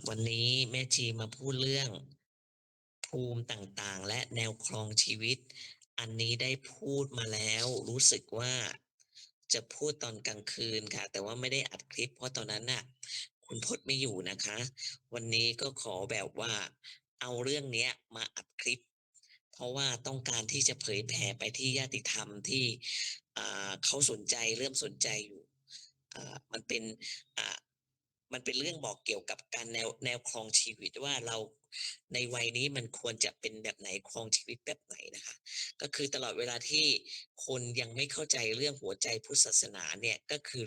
วันนี้แม่ชีมาพูดเรื่องภูมิต่างๆและแนวครองชีวิตอันนี้ได้พูดมาแล้วรู้สึกว่าจะพูดตอนกลางคืนค่ะแต่ว่าไม่ได้อัดคลิปเพราะตอนนั้นน่ะคุณพจน์ไม่อยู่นะคะวันนี้ก็ขอแบบว่าเอาเรื่องเนี้ยมาอัดคลิปเพราะว่าต้องการที่จะเผยแผ่ไปที่ญาติธรรมที่เขาสนใจเริ่มสนใจอยู่มันเป็นอ่า มันเป็นเรื่องบอกเกี่ยวกับการแนวครองชีวิตว่าเราในวัยนี้มันควรจะเป็นแบบไหนครองชีวิตแบบไหนนะคะก็คือตลอดเวลาที่คนยังไม่เข้าใจเรื่องหัวใจพุทธศาสนาเนี่ยก็คือ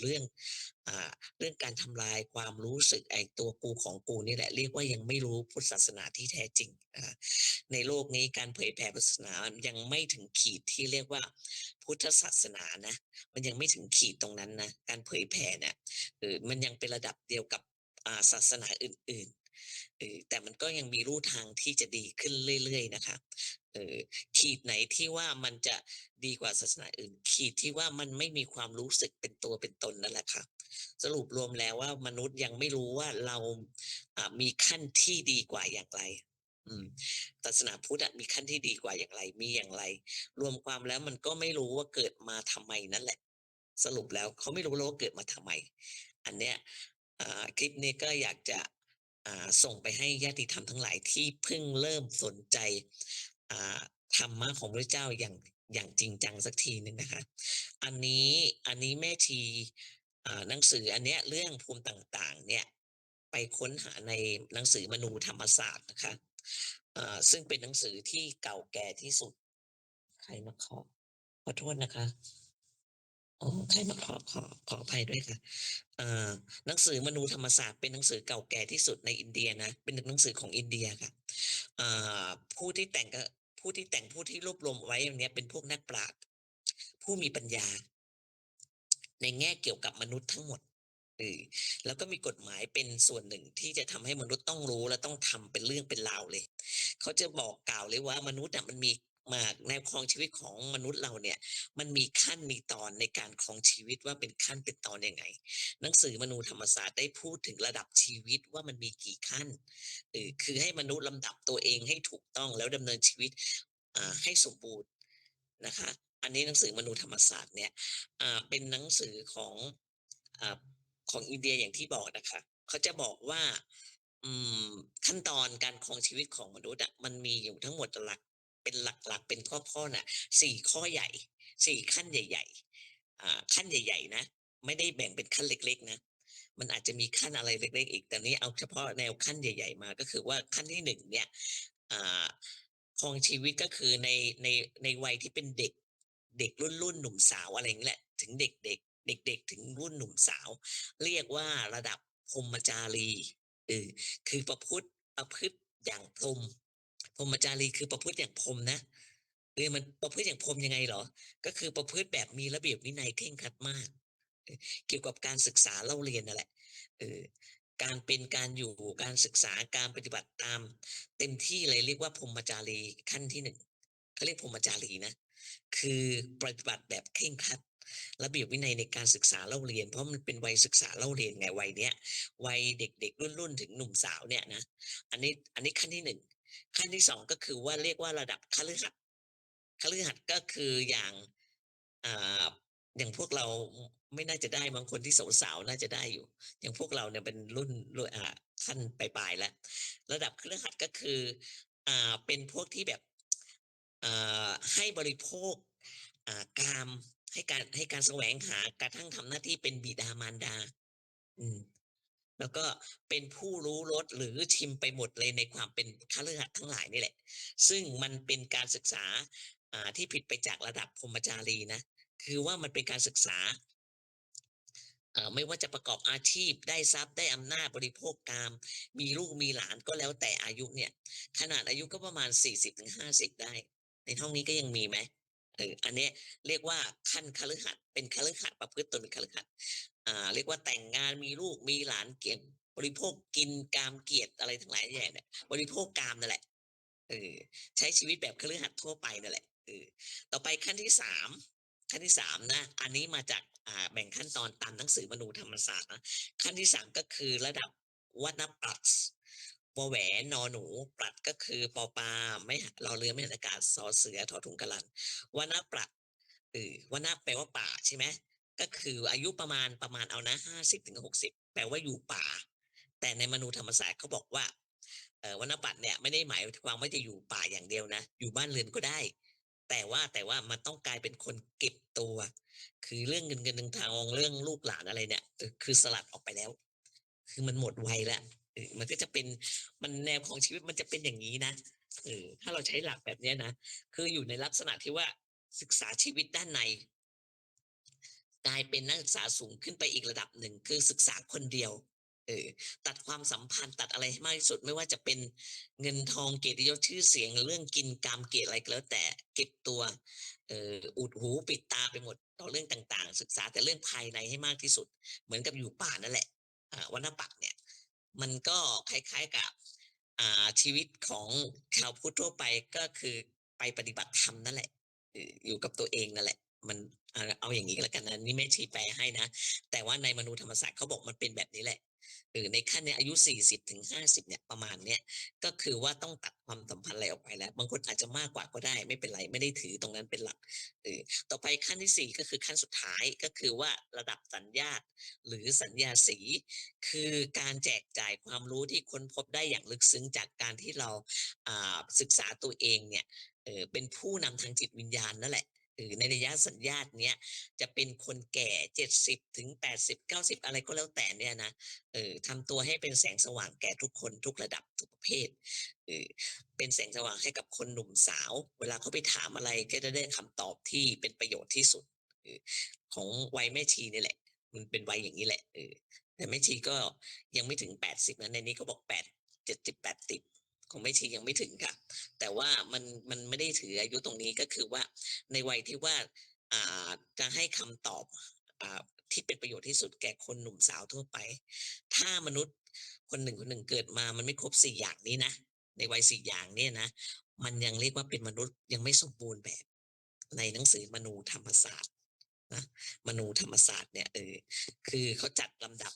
อ่าเรื่องการทำลายความรู้สึกไอ้ตัวกูของกูนี่แหละเรียกว่ายังไม่รู้พุทธศาสนาที่แท้จริงนะคะในโลกนี้การเผยแผ่พุทธศาสนายังไม่ถึงขีดที่เรียกว่าพุทธศาสนานะมันยังไม่ถึงขีดตรงนั้นนะการเผยแผ่เนี่ย มันยังเป็นระดับเดียวกับศาสนาอื่นๆแต่มันก็ยังมีลู่ทางที่จะดีขึ้นเรื่อยๆนะคะเอ่อขีดไหนที่ว่ามันจะดีกว่าศาสนาอื่นขีดที่ว่ามันไม่มีความรู้สึกเป็นตัวเป็นตนนั่นแหละค่ะสรุปรวมแล้วว่ามนุษย์ยังไม่รู้ว่าเรามีขั้นที่ดีกว่าอย่างไรอืมศาสนาพุทธอะมีขั้นที่ดีกว่าอย่างไรมีอย่างไรรวมความแล้วมันก็ไม่รู้ว่าเกิดมาทำไมนั่นแหละสรุปแล้วเขาไม่รู้เลยว่าเกิดมาทำไม อันเนี้ยคลิปนี้ก็อยากจะส่งไปให้ญาติธรรมทั้งหลายที่เพิ่งเริ่มสนใจอ่าธรรมะของพระเจ้าอย่างจริงจังสักทีหนึ่งนะคะอันนี้อันนี้แม่ชีหนังสืออันเนี้ยเรื่องภูมิต่างๆเนี่ยไปค้นหาในหนังสือมนูธรรมศาสตร์นะคะซึ่งเป็นหนังสือที่เก่าแก่ที่สุดใครมาขอโทษนะคะ อ๋อใครมาขออภัยด้วยค่ะเอ่อหนังสือมนูธรรมศาสตร์เป็นหนังสือเก่าแก่ที่สุดในอินเดียนะเป็นหนังสือของอินเดียค่ะอ่าผู้ที่แต่งก็ผู้ที่รวบรวมไว้อันเนี้ยเป็นพวกนักปราชญ์ผู้มีปัญญาในแง่เกี่ยวกับมนุษย์ทั้งหมดเออแล้วก็มีกฎหมายเป็นส่วนหนึ่งที่จะทำให้มนุษย์ต้องรู้และต้องทำเป็นเรื่องเป็นราวเลยเขาจะบอกกล่าวเลยว่ามนุษย์อะมันมีแนวครองชีวิตของมนุษย์เราเนี่ย มันมีขั้นมีตอนในการครองชีวิตว่าเป็นขั้นเป็นตอนยังไงหนังสือมนูธรรมศาสตร์ได้พูดถึงระดับชีวิตว่ามันมีกี่ขั้นคือให้มนุษย์ลำดับตัวเองให้ถูกต้องแล้วดำเนินชีวิตให้สมบูรณ์นะคะอันนี้หนังสือมนูธรรมศาสตร์เนี่ยเป็นหนังสืออ่าของอินเดียอย่างที่บอกนะคะเขาจะบอกว่าอืมขั้นตอนการครองชีวิตของมนุษย์อะมันมีอยู่ทั้งหมดเป็นหลักๆเป็นข้อๆน่ะ4ข้อใหญ่ 4ขั้นใหญ่ๆขั้นใหญ่ๆนะไม่ได้แบ่งเป็นขั้นเล็กๆนะมันอาจจะมีขั้นอะไรเล็กๆอีกแต่นี้เอาเฉพาะแนวขั้นใหญ่ๆมาก็คือว่าขั้นที่1เนี่ยอ่าครองชีวิตก็คือในในวัยที่เป็นเด็กเด็กรุ่นๆหนุ่มสาวอะไรอย่างงี้แหละถึงเด็กๆเด็กๆถึงรุ่นหนุ่มสาวเรียกว่าระดับพรหมจารีเออคือประพฤติอย่างพรหมพรหมจารีคือประพฤติอย่างพรหมนะมันประพฤติอย่างพรหมยังไงเหรอ ก็คือประพฤติแบบมีระเบียบวินัยเคร่งครัดมากเออเกี่ยวกับการศึกษาเล่าเรียนนั่นแหละเออการเป็นการอยู่การศึกษาการปฏิบัติตามเต็มที่เลยเรียกว่าพรหมจารีขั้นที่1เขาเรียกพรหมจารีนะคือปฏิบัติแบบเคร่งครัดระเบียบวินัยในการศึกษาเล่าเรียนเพราะมันเป็นวัยศึกษาเล่าเรียนไงวัยเนี้ยวัยเด็กๆรุ่นๆถึงหนุ่มสาวเนี่ยนะอันนี้ขั้นที่1ขั้นที่2ก็คือว่าเรียกว่าระดับคฤหัสถ์คฤหัสถ์ก็คืออ่าอย่างพวกเราไม่น่าจะได้บางคนที่สาวๆน่าจะได้อยู่อย่างพวกเราเนี่ยเป็นรุ่นขั้นปลายๆแล้วระดับคฤหัสถ์ก็คือเป็นพวกที่แบบให้บริโภคกามให้การแสวงหากระทั่งทำหน้าที่เป็นบิดามารดาอืม แล้วก็เป็นผู้รู้รสหรือชิมไปหมดเลยในความเป็นคฤหัสถ์ทั้งหลายนี่แหละซึ่งมันเป็นการศึกษาที่ผิดไปจากระดับพรหมจารีนะคือว่ามันเป็นการศึกษาไม่ว่าจะประกอบอาชีพได้ทรัพย์ได้อำนาจบริโภคกามมีลูกมีหลานก็แล้วแต่อายุเนี่ยขนาดอายุก็ประมาณ40-50ได้ในห้องนี้ก็ยังมีไหมอันเนี้ยเรียกว่าขั้นคฤหัสถ์เป็นคฤหัสถ์ประพฤติตนเป็นคฤหัสถ์เรียกว่าแต่งงานมีลูกมีหลานเกียรติบริโภคกินกามเกียรติอะไรทั้งหลายแหล่เนี่ยบริโภคกามนั่นแหละเออใช้ชีวิตแบบคฤหัสถ์ทั่วไปนั่นแหละต่อไปขั้นที่สามนะอันนี้มาจากแบ่งขั้นตอนตามหนังสือมนูธรรมศาสตร์นะขั้นที่3ก็คือระดับ วนปรัชวแหวนนอหนูปรัชก็คือปอปลาไม่รอเรือไม่หันอากาศสอเสือทอถุงกะลันวนปรัชวนแปลว่าป่าใช่ไหมก็คืออายุประมาณเอานะ50 ถึง 60แปลว่าอยู่ป่าแต่ในมนูธรรมศาสตร์เขาบอกว่าวนปรัชเนี่ยไม่ได้หมายความว่าจะอยู่ป่าอย่างเดียวนะอยู่บ้านเรือนก็ได้แต่ว่ามันต้องกลายเป็นคนเก็บตัวคือเรื่องเงินเงินทองเรื่องลูกหลานอะไรเนี่ยคือสลัดออกไปแล้วคือมันหมดวัยแล้วมันก็จะเป็นมันแนวของชีวิตมันจะเป็นอย่างนี้นะถ้าเราใช้หลักแบบเนี้ยนะคืออยู่ในลักษณะที่ว่าศึกษาชีวิตด้านในกลายเป็นนักศึกษาสูงขึ้นไปอีกระดับหนึ่งคือศึกษาคนเดียวเออตัดความสัมพันธ์ตัดอะไรให้มากที่สุดไม่ว่าจะเป็นเงินทองเกียรติยศชื่อเสียงหรือเรื่องกินกามเกลียดอะไรก็แล้วแต่เก็บตัวอุดหูปิดตาไปหมดต่อเรื่องต่างๆศึกษาแต่เรื่องภายในให้มากที่สุดเหมือนกับอยู่ป่านั่นแหละวรรณปักษ์เนี่ยมันก็คล้ายๆกับชีวิตของชาวพุทธทั่วไปก็คือไปปฏิบัติธรรมนั่นแหละอยู่กับตัวเองนั่นแหละมันเอาอย่างนี้ก็แล้วกันนะนี่แม่ชีแปลให้นะแต่ว่าในมนูธรรมศาสตร์เขาบอกมันเป็นแบบนี้แหละในขั้นเนี้ยอายุ40 ถึง 50เนี่ยประมาณเนี้ยก็คือว่าต้องตัดความสัมพันธ์อะไรออกไปแล้วบางคนอาจจะมากกว่าก็ได้ไม่เป็นไรไม่ได้ถือตรงนั้นเป็นหลักเออต่อไปขั้นที่4ก็คือขั้นสุดท้ายก็คือว่าระดับสัญญาตหรือสัญญาสีคือการแจกจ่ายความรู้ที่ค้นพบได้อย่างลึกซึ้งจากการที่เราศึกษาตัวเองเนี่ยเป็นผู้นำทางจิตวิญญาณนั่นแหละในระยะสัญญาตเนี้ยจะเป็นคนแก่70 ถึง 80 90อะไรก็แล้วแต่เนี่ยนะทำตัวให้เป็นแสงสว่างแก่ทุกคนทุกระดับทุกประเภทเออเป็นแสงสว่างให้กับคนหนุ่มสาวเวลาเขาไปถามอะไรก็จะได้คำตอบที่เป็นประโยชน์ที่สุดเออของวัยแม่ชีนี่แหละมันเป็นวัยอย่างนี้แหละแต่แม่ชีก็ยังไม่ถึง80นะในนี้เขาบอก70 80ของแม่ชียังไม่ถึงค่ะแต่ว่ามันไม่ได้ถืออายุตรงนี้ก็คือว่าในวัยที่ว่าอ่าจะให้คำตอบอ่าที่เป็นประโยชน์ที่สุดแก่คนหนุ่มสาวทั่วไปถ้ามนุษย์คนหนึ่งเกิดมามันไม่ครบ4อย่างนี้นะในวัย4อย่างเนี่ยนะมันยังเรียกว่าเป็นมนุษย์ยังไม่สมบูรณ์แบบในหนังสือมนูธรรมศาสตร์นะมนูธรรมศาสตร์เนี่ยคือเขาจัดลำดับ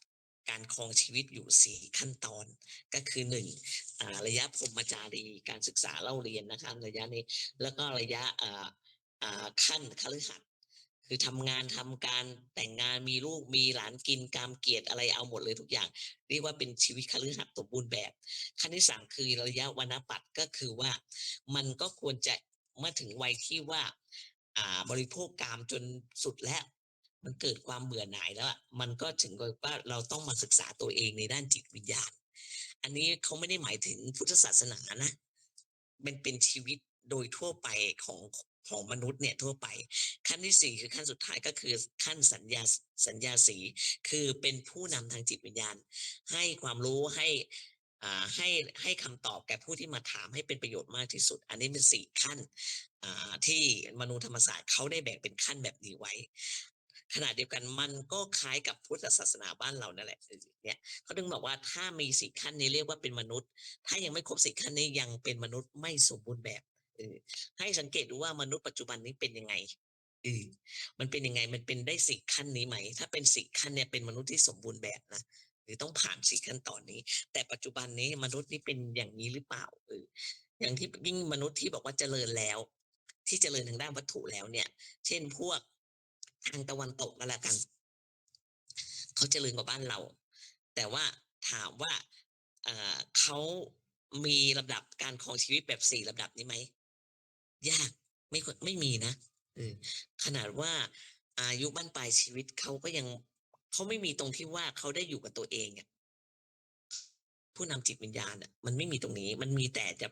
การครองชีวิตอยู่4ขั้นตอนก็คือ1ระยะพรหมจารีการศึกษาเล่าเรียนนะคะระยะนี้แล้วก็ระยะขั้นคฤหัสถ์คือทำงานทำการแต่งงานมีลูกมีหลานกินกามเกียรติอะไรเอาหมดเลยทุกอย่างเรียกว่าเป็นชีวิตคฤหัสถ์สมบูรณ์แบบขั้นที่3คือระยะวรรณปัตย์ก็คือว่ามันก็ควรจะเมื่อถึงวัยที่ว่าบริโภคกามจนสุดแล้วมันเกิดความเบื่อหน่ายแล้วมันก็ถึงกับว่าเราต้องมาศึกษาตัวเองในด้านจิตวิญญาณอันนี้เขาไม่ได้หมายถึงพุทธศาสนานะมันเป็นชีวิตโดยทั่วไปของของมนุษย์เนี่ยทั่วไปขั้นที่4คือขั้นสุดท้ายก็คือขั้นสัญญาสีคือเป็นผู้นำทางจิตวิญญาณให้ความรู้ให้คำตอบแก่ผู้ที่มาถามให้เป็นประโยชน์มากที่สุดอันนี้เป็น4 ขั้นที่มนูธรรมศาสตร์เขาได้แบ่งเป็นขั้นแบบนี้ไว้ขณะเดียวกันมันก็คล้ายกับพุทธศาสนาบ้านเรานั่นแหละเนี่ยเขาถึงบอกว่าถ้ามี4 ขั้นนี้เรียกว่าเป็นมนุษย์ถ้ายังไม่ครบ4 ขั้นนี้ยังเป็นมนุษย์ไม่สมบูรณ์แบบให้สังเกตดูว่ามนุษย์ปัจจุบันนี้เป็นยังไงเออมันเป็นยังไงมันเป็นได้4 ขั้นนี้ไหมถ้าเป็น4 ขั้นเนี่ยเป็นมนุษย์ที่สมบูรณ์แบบนะหรือต้องผ่าน4 ขั้นตอนนี้แต่ปัจจุบันนี้มนุษย์นี่เป็นอย่างนี้หรือเปล่าอย่างที่ยิ่งมนุษย์ที่บอกว่าเจริญแล้วที่เจริญทางด้านวัตถุแล้วเนี่ยเช่นพวกทางตะวันตกก็แล้วกันเขาเจริญกว่าบ้านเราแต่ว่าถามว่าเขามีลำดับการครองชีวิตแบบ4 ลำดับนี้ไหมยากไม่มีนะเออขนาดว่าอายุบั้นปลายชีวิตเขาก็ยังเขาไม่มีตรงที่ว่าเขาได้อยู่กับตัวเองอะ ผู้นำจิตวิญญาณอะมันไม่มีตรงนี้มันมีแต่จะ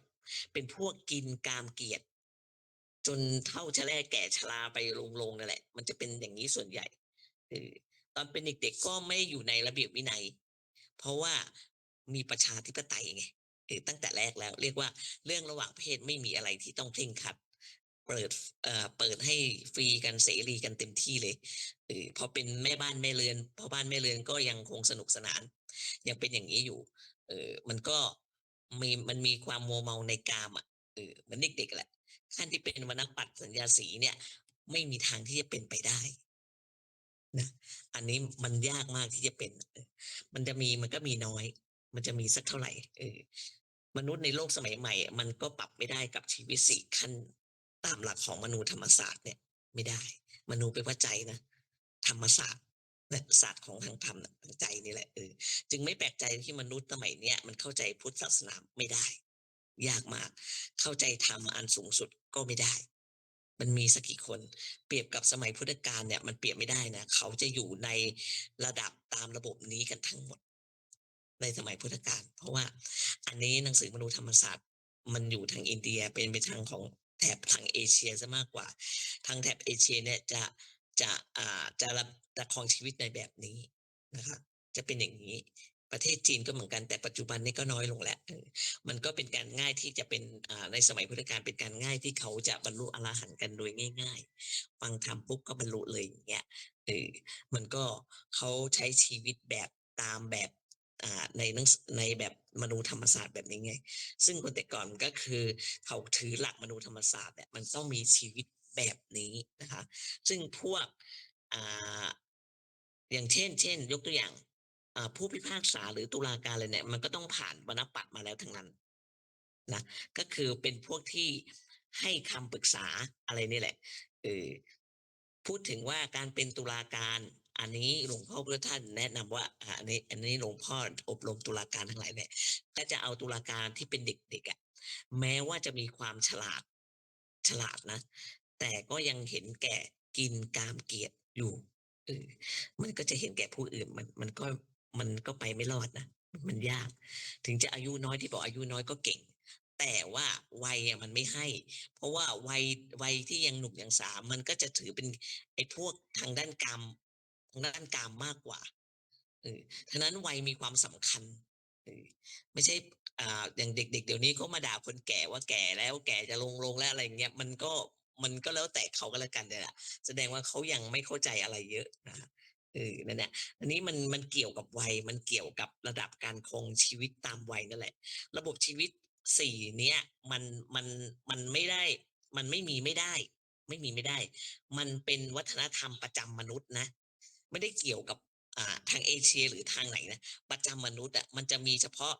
เป็นพวกกินกามเกียรติจนเฒ่าชะแล่แก่ชราไปโรงๆนั่นแหละมันจะเป็นอย่างงี้ส่วนใหญ่เออตอนเป็นเด็กๆก็ไม่อยู่ในระเบียบวินัยเพราะว่ามีประชาธิปไตยไงตั้งแต่แรกแล้วเรียกว่าเรื่องระหว่างเพศไม่มีอะไรที่ต้องเคร่งครัดเปิดเปิดให้ฟรีกันเสรีกันเต็มที่เลยพอเป็นแม่บ้านแม่เรือนพ่อบ้านแม่เรือนก็ยังคงสนุกสนานยังเป็นอย่างงี้อยู่ มันก็มันมีความมัวเมาในกามอะเหมือนเด็กๆแหละขั้นที่เป็นวรรณปัตย์สัญญาสีเนี่ยไม่มีทางที่จะเป็นไปได้นะอันนี้มันยากมากที่จะเป็นมันจะมีมันก็มีน้อย มันจะมีสักเท่าไรเออมนุษย์ในโลกสมัยใหม่อะมันก็ปรับไม่ได้กับชีวิต4ขั้นตามหลักของมนูธรรมศาสตร์เนี่ยไม่ได้มนูแปลว่าใจนะธรรมศาสตร์และศาสตร์ของทางธรรมน่ะทางใจนี่แหละจึงไม่แปลกใจที่มนุษย์สมัยเนี้ยมันเข้าใจพุทธศาสนาไม่ได้ยากมากเข้าใจธรรมอันสูงสุดก็ไม่ได้มันมีสักกี่คนเปรียบกับสมัยพุทธกาลเนี่ยมันเปรียบไม่ได้นะเขาจะอยู่ในระดับตามระบบนี้กันทั้งหมด ในสมัยพุทธกาลเพราะว่าอันนี้หนังสือมนุษยธรรมศาสตร์มันอยู่ทางอินเดียเป็นไปทางของแถบทางเอเชียเสียมากกว่าทางแถบเอเชียเนี่ยจะจะครองชีวิตในแบบนี้นะครับจะเป็นอย่างงี้ประเทศจีนก็เหมือนกันแต่ปัจจุบันนี้ก็น้อยลงแล้วมันก็เป็นการง่ายที่จะเป็นในสมัยพุทธกาลเป็นการง่ายที่เขาจะบรรลุอรหันต์กันโดยง่ายๆฟังธรรมปุ๊บก็บรรลุเลยอย่างเงี้ยเออมันก็เขาใช้ชีวิตแบบตามแบบ ในในแบบมนูธรรมศาสตร์แบบนี้ไงซึ่งคนแต่ก่อนก็คือเขาถือหลักมนูธรรมศาสตร์เนี่ยมันต้องมีชีวิตแบบนี้นะคะซึ่งพวกอ่าอย่างเช่นยกตัวอย่างผู้พิพากษาหรือตุลาการอะไรเนี่ยมันก็ต้องผ่านวรรณปัตรมาแล้วทั้งนั้นนะก็คือเป็นพวกที่ให้คำปรึกษาอะไรนี่แหละเออพูดถึงว่าการเป็นตุลาการอันนี้หลวงพ่อพุทธท่านแนะนำว่าอันนี้หลวงพ่ออบรมตุลาการทั้งหลายเนี่ยก็จะเอาตุลาการที่เป็นเด็กๆอะแม้ว่าจะมีความฉลาดนะแต่ก็ยังเห็นแก่กินกามเกียรติอยู่เออมันก็จะเห็นแก่ผู้อื่นมันก็ไปไม่รอดนะมันยากถึงจะอายุน้อยที่บอกอายุน้อยก็เก่งแต่ว่าวัยอะมันไม่ให้เพราะว่าวัยที่ยังหนุ่มยังสาวมันก็จะถือเป็นไอ้พวกทางด้านกามมากกว่าเออฉะนั้นวัยมีความสำคัญเออไม่ใช่อย่างเด็กๆเดี๋ยวนี้เขามาด่าคนแก่ว่าแก่แล้วแก่จะลงแล้วอะไรอย่างเงี้ยมันก็แล้วแต่เขาก็แล้วกันเนี่ยแหละแสดงว่าเขายังไม่เข้าใจอะไรเยอะนะครับนั่นแหละอันนี้มันเกี่ยวกับวัยมันเกี่ยวกับระดับการครองชีวิตตามวัยนั่นแหละระบบชีวิต4เนี้ยมันมันมันไม่ได้มันไม่มีไม่ได้มันเป็นวัฒนธรรมประจำมนุษย์นะไม่ได้เกี่ยวกับทางเอเชียหรือทางไหนนะประจำมนุษย์อะมันจะมีเฉพาะ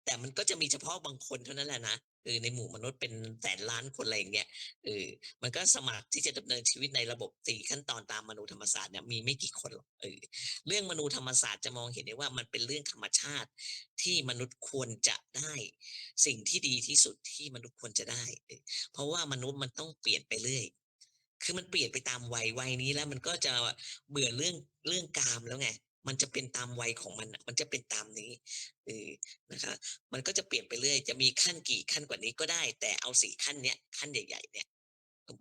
แต่มันก็จะมีเฉพาะบางคนเท่านั้นแหละนะในหมู่มนุษย์เป็นแสนล้านคนอะไรอย่างเงี้ยเออมันก็สมัครที่จะดำเนินชีวิตในระบบ4ขั้นตอนตามมนูธรรมศาสตร์เนี่ยมีไม่กี่คนหรอกเรื่องมนูธรรมศาสตร์จะมองเห็นได้ว่ามันเป็นเรื่องธรรมชาติที่มนุษย์ควรจะได้สิ่งที่ดีที่สุดที่มนุษย์ควรจะได้เพราะว่ามนุษย์มันต้องเปลี่ยนไปเรื่อยคือมันเปลี่ยนไปตามวัยนี้แล้วมันก็จะเบื่อเรื่องกามแล้วไงมันจะเป็นตามวัยของมันน่ะมันจะเป็นตามนี้เออนะคะมันก็จะเปลี่ยนไปเรื่อยจะมีขั้นกี่ขั้นกว่านี้ก็ได้แต่เอา4ขั้นเนี้ยขั้นใหญ่ๆเนี่ย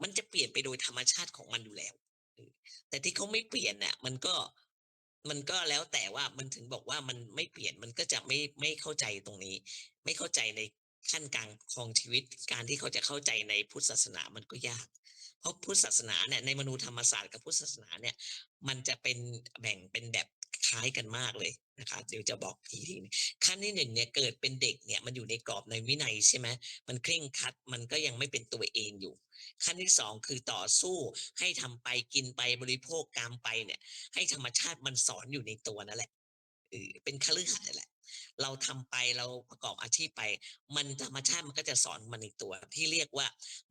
มันจะเปลี่ยนไปโดยธรรมชาติของมันอยู่แล้วเออแต่ที่เขาไม่เปลี่ยนน่ะมันก็แล้วแต่ว่ามันถึงบอกว่ามันไม่เปลี่ยนมันก็จะไม่เข้าใจตรงนี้ไม่เข้าใจในขั้นกลางครองชีวิตการที่เขาจะเข้าใจในพุทธศาสนามันก็ยากเพราะพุทธศาสนาเนี่ยในมนูธรรมศาสตร์กับพุทธศาสนาเนี่ยมันจะเป็นแบ่งเป็นแบบคล้ายกันมากเลยนะคะเดี๋ยวจะบอกทีขั้นที่1เนี่ยเกิดเป็นเด็กเนี่ยมันอยู่ในกรอบในวินัยใช่ไหมมันเคร่งครัดมันก็ยังไม่เป็นตัวเองอยู่ขั้นที่2คือต่อสู้ให้ทำไปกินไปบริโภคกามไปเนี่ย ให้ธรรมชาติมันสอนอยู่ในตัวนั่นแหละเป็นคฤหัสถ์นั่นแหละเราทำไปเราประกอบอาชีพไปมันธรรมชาติมันก็จะสอนมาในตัวที่เรียกว่า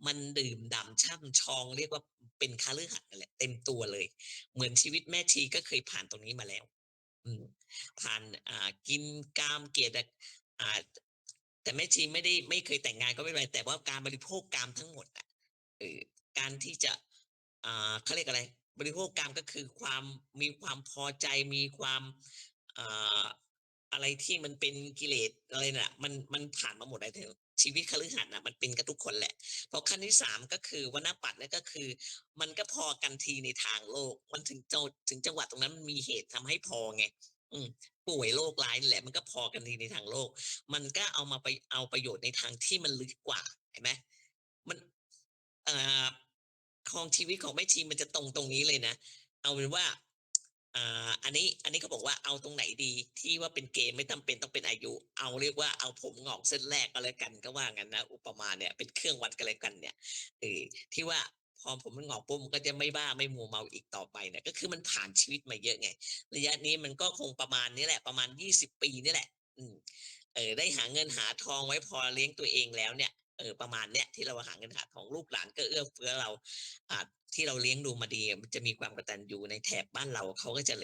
มันดื่มด่ำช่ำชองเรียกว่าเป็นคฤหัสถ์นั่นแหละเต็มตัวเลยเหมือนชีวิตแม่ชีก็เคยผ่านตรงนี้มาแล้วอืมผ่านกินกามเกียรติอ่าแต่แม่ชีไม่เคยแต่งงานก็ไม่เป็นไรแต่ว่าการบริโภคกามทั้งหมดอะการที่จะเขาเรียกอะไรบริโภคกามก็คือมีความพอใจมีความอ่าอะไรที่มันเป็นกิเลสอะไรน่ะมันผ่านมาหมดแล้วชีวิตคฤหัสถ์น่ะมันเป็นกันทุกคนแหละพอขั้นที่3ก็คือวรรณปัตรเนี่ยก็คือมันก็พอกันทีในทางโลกมันถึงจังหวะตรงนั้นมันมีเหตุทำให้พอไงอืมป่วยโรคร้ายนี่แหละมันก็พอกันทีในทางโลกมันก็เอาประโยชน์ในทางที่มันลึกกว่าเห็นไหมมันอ่า ครองชีวิตของแม่ชีมันจะตรงนี้เลยนะเอาเป็นว่าอันนี้เขาบอกว่าเอาตรงไหนดีที่ว่าเป็นเกณฑ์ไม่จำเป็นต้องเป็นอายุเอาเรียกว่าเอาผมงอกเส้นแรกก็แล้วกันก็ว่างั้นนะอุปมาเนี่ยเป็นเครื่องวัดกันแล้วกันเนี่ยเออที่ว่าพอผมมันงอกปุ๊บมันก็จะไม่บ้าไม่มัวเมาอีกต่อไปเนี่ยก็คือมันผ่านชีวิตมาเยอะไงระยะนี้มันก็คงประมาณนี้แหละประมาณ20 ปีนี่แหละ อืมได้หาเงินหาทองไว้พอเลี้ยงตัวเองแล้วเนี่ยประมาณเนี้ยที่เราหาเงินหาทองลูกหลานก็เอื้อเฟื้อเราอ่าที่เราเลี้ยงดูมาดีอะมันจะมีความกตัญญูในแถบบ้านเราเขาก็จะ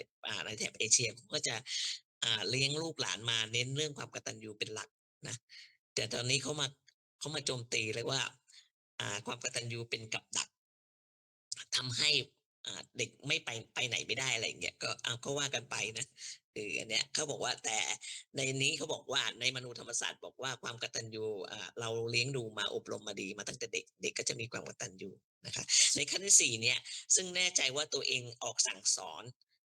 ในแถบเอเชียเขาก็จะเลี้ยงลูกหลานมาเน้นเรื่องความกตัญญูเป็นหลักนะแต่ตอนนี้เขามาโจมตีเรียกว่าความกตัญญูเป็นกับดัก ทำให้เด็กไม่ไปไหนไม่ได้อะไรอย่างเงี้ยก็ว่ากันไปนะอันเนี้ยเขาบอกว่าแต่ในนี้เขาบอกว่าในมนูธรรมศาสตร์บอกว่าความกตัญญูเราเลี้ยงดูมาอบรมมาดีมาตั้งแต่เด็กเด็กก็จะมีความกตัญญูนะคะในขั้นที่4เนี่ยซึ่งแน่ใจว่าตัวเองออกสั่งสอน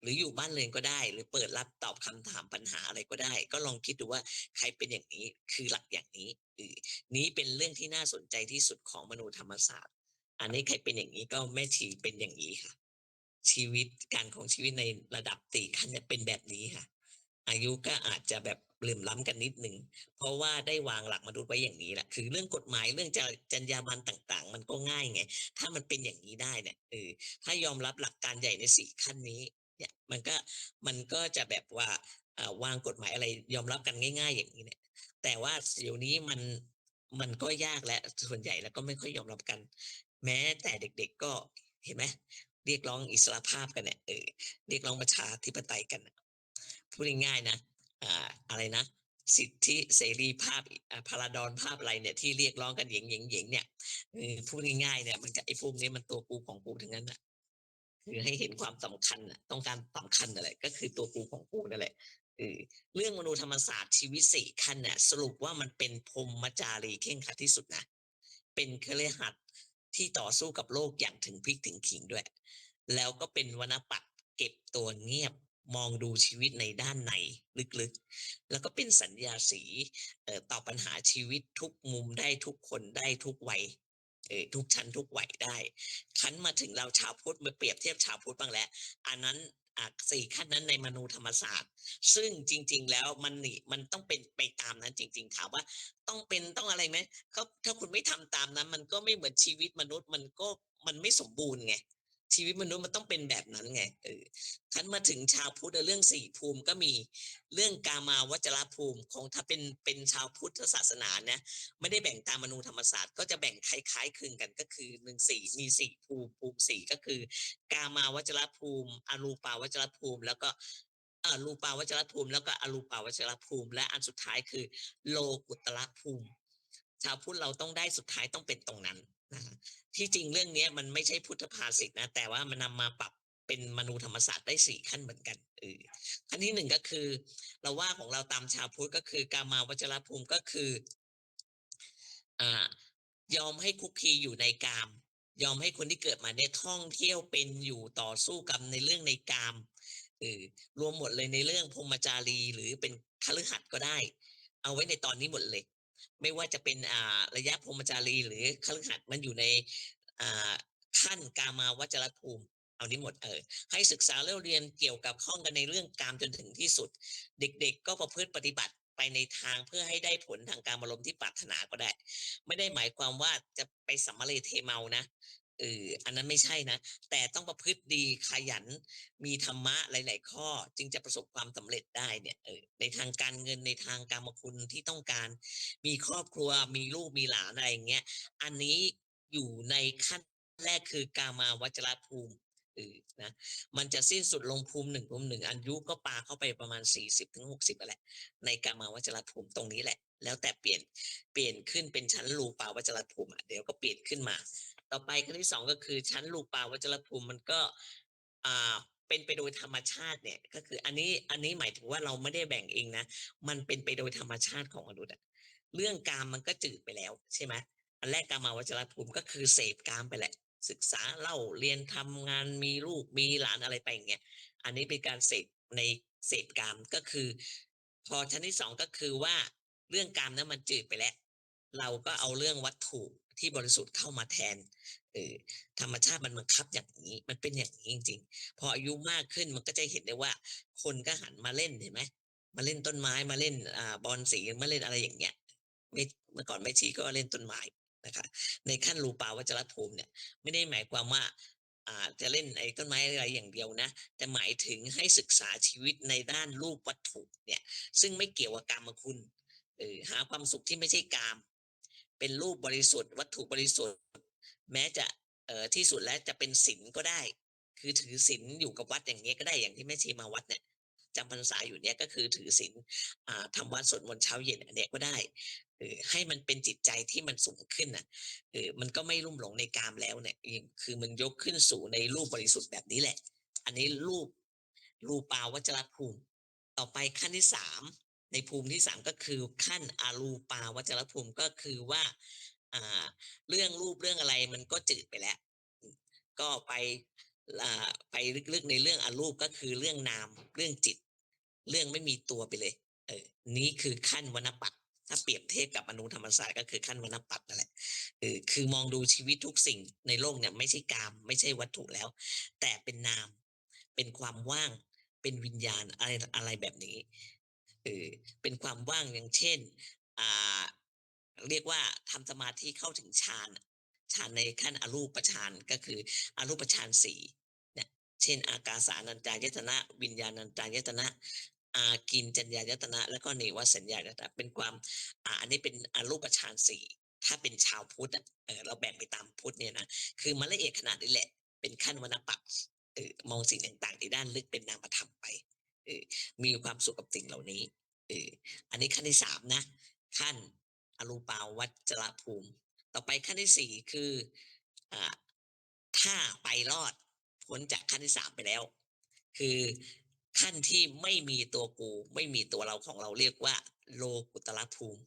หรืออยู่บ้านเรือนก็ได้หรือเปิดรับตอบคำถามปัญหาอะไรก็ได้ก็ลองคิดดูว่าใครเป็นอย่างนี้คือหลักอย่างนี้เออนี้เป็นเรื่องที่น่าสนใจที่สุดของมนูธรรมศาสตร์ อันนี้ใครเป็นอย่างนี้ก็แม่ชีเป็นอย่างนี้ค่ะชีวิตการของชีวิตในระดับสี่ขั้นเนี่ยเป็นแบบนี้ค่ะอายุก็อาจจะแบบเหลื่อมล้ำกันนิดหนึ่งเพราะว่าได้วางหลักมนุษย์ไว้อย่างนี้แหละคือเรื่องกฎหมายเรื่องจรรยาบรรณต่างๆมันก็ง่ายไงถ้ามันเป็นอย่างนี้ได้เนี่ยถ้ายอมรับหลักการใหญ่ในสี่ขั้นนี้เนี่ยมันก็จะแบบว่าวางกฎหมายอะไรยอมรับกันง่ายๆอย่างนี้เนี่ยแต่ว่าเดี๋ยวนี้มันก็ยากแล้วส่วนใหญ่แล้วก็ไม่ค่อยยอมรับกัน แม้แต่เด็กๆก็เห็นไหมเรียกร้องอิสรภาพกันเนี่ยเรียกร้องประชาธิปไตยกันน่ะพูดง่ายๆนะอะไรนะสิทธิเสรีภาพพาราดอนภาพอะไรเนี่ยที่เรียกร้องกันเหยงๆๆเนี่ยพูดง่ายๆเนี่ยมันก็ไอ้พวกนี้มันตัวกูของกูทั้งนั้นน่ะคือให้เห็นความสำคัญน่ะต้องการสำคัญนั่นแหละก็คือตัวกูของกูนั่นแหละเออเรื่องมนูธรรมศาสตร์ชีวิต4ขั้นน่ะสรุปว่ามันเป็นพรหมจารีย์เคร่งครัดที่สุดนะ เป็นคฤหัสถ์ที่ต่อสู้กับโลกอย่างถึงพริกถึงขิงด้วยแล้วก็เป็นวรรณปัตรเก็บตัวเงียบมองดูชีวิตในด้านในลึกๆแล้วก็เป็นสัญญาสีตอบปัญหาชีวิตทุกมุมได้ทุกคนได้ทุกวัยทุกชั้นทุกวัยได้คันมาถึงเราชาวพุทธมาเปรียบเทียบชาวพุทธบ้างแล้วอันนั้น4ขั้นนั้นในมนูธรรมศาสตร์ซึ่งจริงๆแล้วมันต้องเป็นไปตามนั้นจริงๆถามว่าต้องอะไรไหม ก็ถ้าคุณไม่ทำตามนั้นมันก็ไม่เหมือนชีวิตมนุษย์มันไม่สมบูรณ์ไงชีวิตมนุษย์มันต้องเป็นแบบนั้นไงคันมาถึงชาวพุทธเรื่องสี่ภูมิก็มีเรื่องกามาวจรภูมิของถ้าเป็นชาวพุทธศาสนานะไม่ได้แบ่งตามมนูธรรมศาสตร์ก็จะแบ่งคล้ายๆคลึงกันก็คือ1-4มี4ภูมิ4ก็คือกามาวจรภูมิอรูปาวจรภูมิแล้วก็รูปาวจรภูมิแล้วก็อรูปาวจรภูมิและอันสุดท้ายคือโลกุตระภูมิ ชาวพุทธเราต้องได้สุดท้ายต้องเป็นตรงนั้นนะที่จริงเรื่องนี้มันไม่ใช่พุทธภาษิตนะแต่ว่ามันนำมาปรับเป็นมนูธรรมศาสตร์ได้4ขั้นเหมือนกันขั้นที่1ก็คือเราว่าของเราตามชาวพุทธก็คือกามาวจรภูมิก็คืออ่ายอมให้คุกคีอยู่ในกามยอมให้คนที่เกิดมาเนี่ยท่องเที่ยวเป็นอยู่ต่อสู้กับในเรื่องในกามเออรวมหมดเลยในเรื่องพรหมจารีหรือเป็นคฤหัสถ์ก็ได้เอาไว้ในตอนนี้หมดเลย ไม่ว่าจะเป็นระยะพรหมจารีหรือคฤหัสถ์มันอยู่ในอ่าขั้นกามาวจรภูมิเอานี้หมดให้ศึกษาเล่าเรียนเกี่ยวกับข้องกันในเรื่องกามจนถึงที่สุดเด็กๆก็ประพฤติปฏิบัติไปในทางเพื่อให้ได้ผลทางการอารมณ์ที่ปรารถนาก็ได้ไม่ได้หมายความว่าจะไปสัมมาเลเทเมานะอันนั้นไม่ใช่นะแต่ต้องประพฤติดีขยันมีธรรมะหลายๆข้อจึงจะประสบความสำเร็จได้เนี่ยในทางการเงินในทางกามคุณที่ต้องการ มีครอบครัวมีลูกมีหลานอะไรอย่างเงี้ยอันนี้อยู่ในขั้นแรกคือกามาวจรภูมินะมันจะสิ้นสุดลงภูมิ 1อายุก็ปาเข้าไปประมาณ40-60อะแหละในกามาวจรภูมิตรงนี้แหละแล้วแต่เปลี่ยนขึ้นเป็นชั้นรูปาวจรภูมิเดี๋ยวก็เปลี่ยนขึ้นมาต่อไปขั้นที่2ก็คือชั้นรูปาวจรภูมิมันก็อ่าเป็นไปโดยธรรมชาติเนี่ยก็คืออันนี้หมายถึงว่าเราไม่ได้แบ่งเองนะมันเป็นไปโดยธรรมชาติของมนุษย์ เรื่องกามมันก็จืดไปแล้วใช่ไหมอันแรกกามาวจรภูมิก็คือเสพกามไปแหละศึกษาเล่าเรียนทำงานมีลูกมีหลานอะไรไปอย่างเงี้ยอันนี้เป็นการเสพในเสพกามก็คือพอชั้นที่2ก็คือว่าเรื่องกามนั้นมันจืดไปแล้วเราก็เอาเรื่องวัตถุที่บริสุทธิ์เข้ามาแทนเออธรรมชาติมันบังคับอย่างนี้มันเป็นอย่างนี้จริงๆพออายุมากขึ้นมันก็จะเห็นได้ว่าคนก็หันมาเล่นเห็นไหมมาเล่นต้นไม้มาเล่นบอลสีมาเล่นอะไรอย่างเงี้ย ไม่เมื่อก่อนแม่ชีก็เล่นต้นไม้นะคะในขั้นรูปาวจรภูมิเนี่ยไม่ได้หมายความว่า จะเล่นไอ้ต้นไม้อะไรอย่างเดียวนะแต่หมายถึงให้ศึกษาชีวิตในด้านรูปวัตถุเนี่ยซึ่งไม่เกี่ยวกับกามคุณหาความสุขที่ไม่ใช่กามเป็นรูปบริสุทธิ์วัตถุบริสุทธิ์แม้จะที่สุดแล้วจะเป็นศีลก็ได้คือถือศีลอยู่กับวัดอย่างเงี้ยก็ได้อย่างที่แม่ชีมาวัดเนี่ยจำพรรษาอยู่เนี่ยก็คือถือศีลทำวัดสวดมนต์เช้าเย็นอันเนี้ยก็ได้ให้มันเป็นจิตใจที่มันสูงขึ้นน่ะมันก็ไม่ลุ่มหลงในกามแล้วเนี่ยคือมันยกขึ้นสู่ในรูปบริสุทธิ์แบบนี้แหละอันนี้รูปาวจรภูมิต่อไปขั้นที่3ในภูมิที่3ก็คือขั้นอรูปาวจรภูมิก็คือว่าอ่าเรื่องรูปเรื่องอะไรมันก็จืดไปแล้วก็ไปลึกๆในเรื่องอรูปก็คือเรื่องนามเรื่องจิตเรื่องไม่มีตัวไปเลยนี้คือขั้นวรรณปัตตถ้าเปรียบเทียบกับอนุธรรมศาสตร์ก็คือขั้นวรรณปัตตนั่นแหละคือมองดูชีวิตทุกสิ่งในโลกเนี่ยไม่ใช่กามไม่ใช่วัตถุแล้วแต่เป็นนามเป็นความว่างเป็นวิญญาณอะไรแบบนี้เออเป็นความว่างอย่างเช่นอ่าเรียกว่าทำสมาธิเข้าถึงฌานฌานในขั้นอรูปฌานก็คืออรูปฌานสี่เนี่ยเช่นอากาสานัญจายตนะวิญญาณัญจายตนะอากินจัญญายตนะแล้วก็เนวสัญญายตนะเป็นความอันนี้เป็นอรูปฌานสี่ถ้าเป็นชาวพุทธเราแบ่งไปตามพุทธเนี่ยนะคือมันละเอียดขนาดนี้แหละเป็นขั้นวรรณปักษ์มองสิ่งต่างๆในด้านลึกเป็นนามธรรมไปมีความสุขกับสิ่งเหล่านี้เอออันนี้ขั้นที่3นะขั้นอรูปาวัจรภูมิต่อไปขั้นที่4คืออ่าถ้าไปรอดพ้นจากขั้นที่3ไปแล้วคือขั้นที่ไม่มีตัวกูไม่มีตัวเราของเราเรียกว่าโลกุตรภูมิ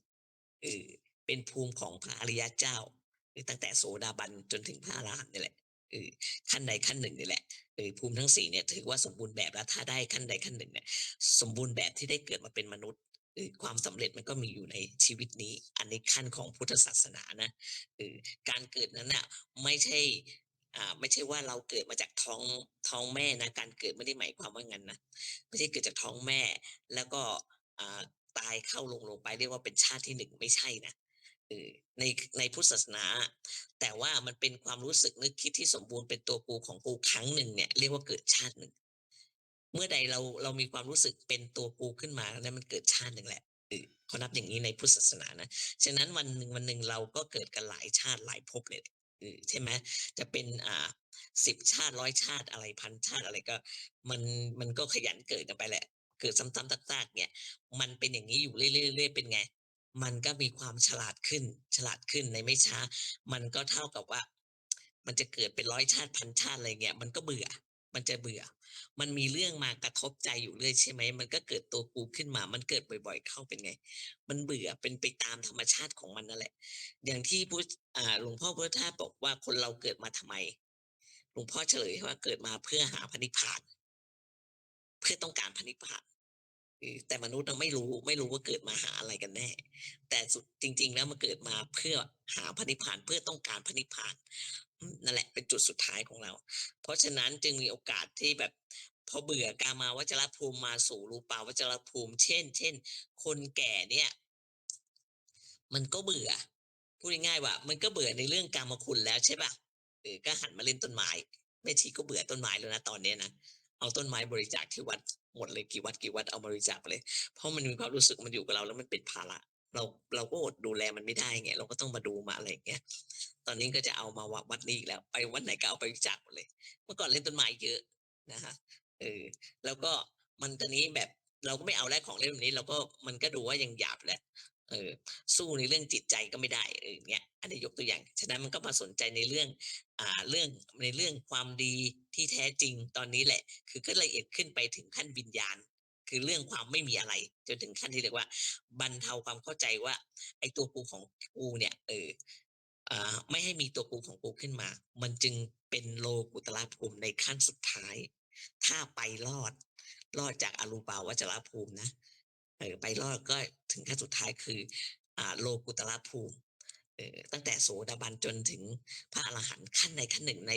เออเป็นภูมิของพระอริยเจ้าตั้งแต่โสดาบันจนถึงพระอรหันต์นี่แหละเออขั้นใดขั้นหนึ่งนี่แหละภูมิทั้ง4เนี่ยถือว่าสมบูรณ์แบบแล้วถ้าได้ขั้นใดขั้นหนึ่งเนี่ยสมบูรณ์แบบที่ได้เกิดมาเป็นมนุษย์ความสำเร็จมันก็มีอยู่ในชีวิตนี้อันนี้ขั้นของพุทธศาสนานะการเกิดนั้นน่ะไม่ใช่ไม่ใช่ว่าเราเกิดมาจากท้องแม่นะการเกิดไม่ได้หมายความว่างั้นนะไม่ใช่เกิดจากท้องแม่แล้วก็อ่าตายเข้าลงไปเรียกว่าเป็นชาติที่1ไม่ใช่นะเออในในพุทธศาสนาแต่ว่ามันเป็นความรู้สึกนึกคิดที่สมบูรณ์เป็นตัวกูของกูครั้งหนึ่งเนี่ยเรียกว่าเกิดชาติหนึ่งเมื่อใดเรามีความรู้สึกเป็นตัวกูขึ้นมาแล้วมันเกิดชาติหนึ่งแหละเขานับอย่างนี้ในพุทธศาสนานะฉะนั้นวันหนึ่งเราก็เกิดกันหลายชาติหลายภพเลยใช่ไหมจะเป็น10ชาติ100ชาติอะไรพันชาติอะไรก็มันมันก็ขยันเกิดกันไปแหละเกิดซ้ำๆซากๆเนี่ยมันเป็นอย่างนี้อยู่เรื่อยๆเป็นไง มันก็มีความฉลาดขึ้นในไม่ช้ามันก็เท่ากับว่ามันจะเกิดเป็น100ชาติพันชาติอะไรเงี้ยมันก็เบื่อมันจะเบื่อมันมีเรื่องมากระทบใจอยู่เรื่อยใช่ไหมมันก็เกิดตัวกูขึ้นมามันเกิดบ่อยๆเข้าเป็นไงมันเบื่อเป็นไปตามธรรมชาติของมันนั่นแหละอย่างที่หลวงพ่อพุทธทาสบอกว่าคนเราเกิดมาทำไมหลวงพ่อเฉลยว่าเกิดมาเพื่อหาพระนิพพานเพื่อต้องการพระนิพพาน แต่มนุษย์เราไม่รู้ว่าเกิดมาหาอะไรกันแน่แต่สุดจริงๆแล้วมันเกิดมาเพื่อหาพระนิพพานเพื่อต้องการพระนิพพานนั่นแหละเป็นจุดสุดท้ายของเราเพราะฉะนั้นจึงมีโอกาสที่แบบพอเบื่อกามาวจรภูมิมาสู่รูปาวจรภูมิเช่นคนแก่เนี่ยมันก็เบื่อพูดง่ายๆว่ามันก็เบื่อในเรื่องกามคุณแล้วใช่ป่ะก็หันมาเล่นต้นไม้แม่ชีก็เบื่อต้นไม้แล้วนะตอนนี้นะเอาต้นไม้บริจาคที่วัดหมดเลยกี่วัดเอาบริจาคไปเลยเพราะมันมีความรู้สึกมันอยู่กับเราแล้วมันเป็นภาระเราเราก็อดดูแลมันไม่ได้ไงเราก็ต้องมาดูมาอะไรอย่างเงี้ยตอนนี้ก็จะเอามาวัดนี้อีกแล้วไปวัดไหนก็เอาไปบริจาคหมดเลยเมื่อก่อนเล่นต้นไม้เยอะนะคะเออแล้วก็มันตอนนี้แบบเราก็ไม่เอาแล้วของเล่นแบบนี้เราก็มันก็ดูว่ายังหยาบแหละเออ สู้ในเรื่องจิตใจก็ไม่ได้อย่างเงี้ยอันนี้ยกตัวอย่างฉะนั้นมันก็มาสนใจในเรื่องเรื่องในเรื่องความดีที่แท้จริงตอนนี้แหละคือก็ละเอียดขึ้นไปถึงขั้นวิญญาณคือเรื่องความไม่มีอะไรจนถึงขั้นที่เรียกว่าบรรเทาความเข้าใจว่าไอ้ตัวกูของกูเนี่ยไม่ให้มีตัวกูของกูขึ้นมามันจึงเป็นโลกุตระภูมิในขั้นสุดท้ายถ้าไปรอดจากอรูปาวจรภูมินะไปรอดก็ถึงขั้นสุดท้ายคือโลกุตระภูมิตั้งแต่โสดาบันจนถึงพระอรหันต์ขั้นใดขั้นหนึ่งใน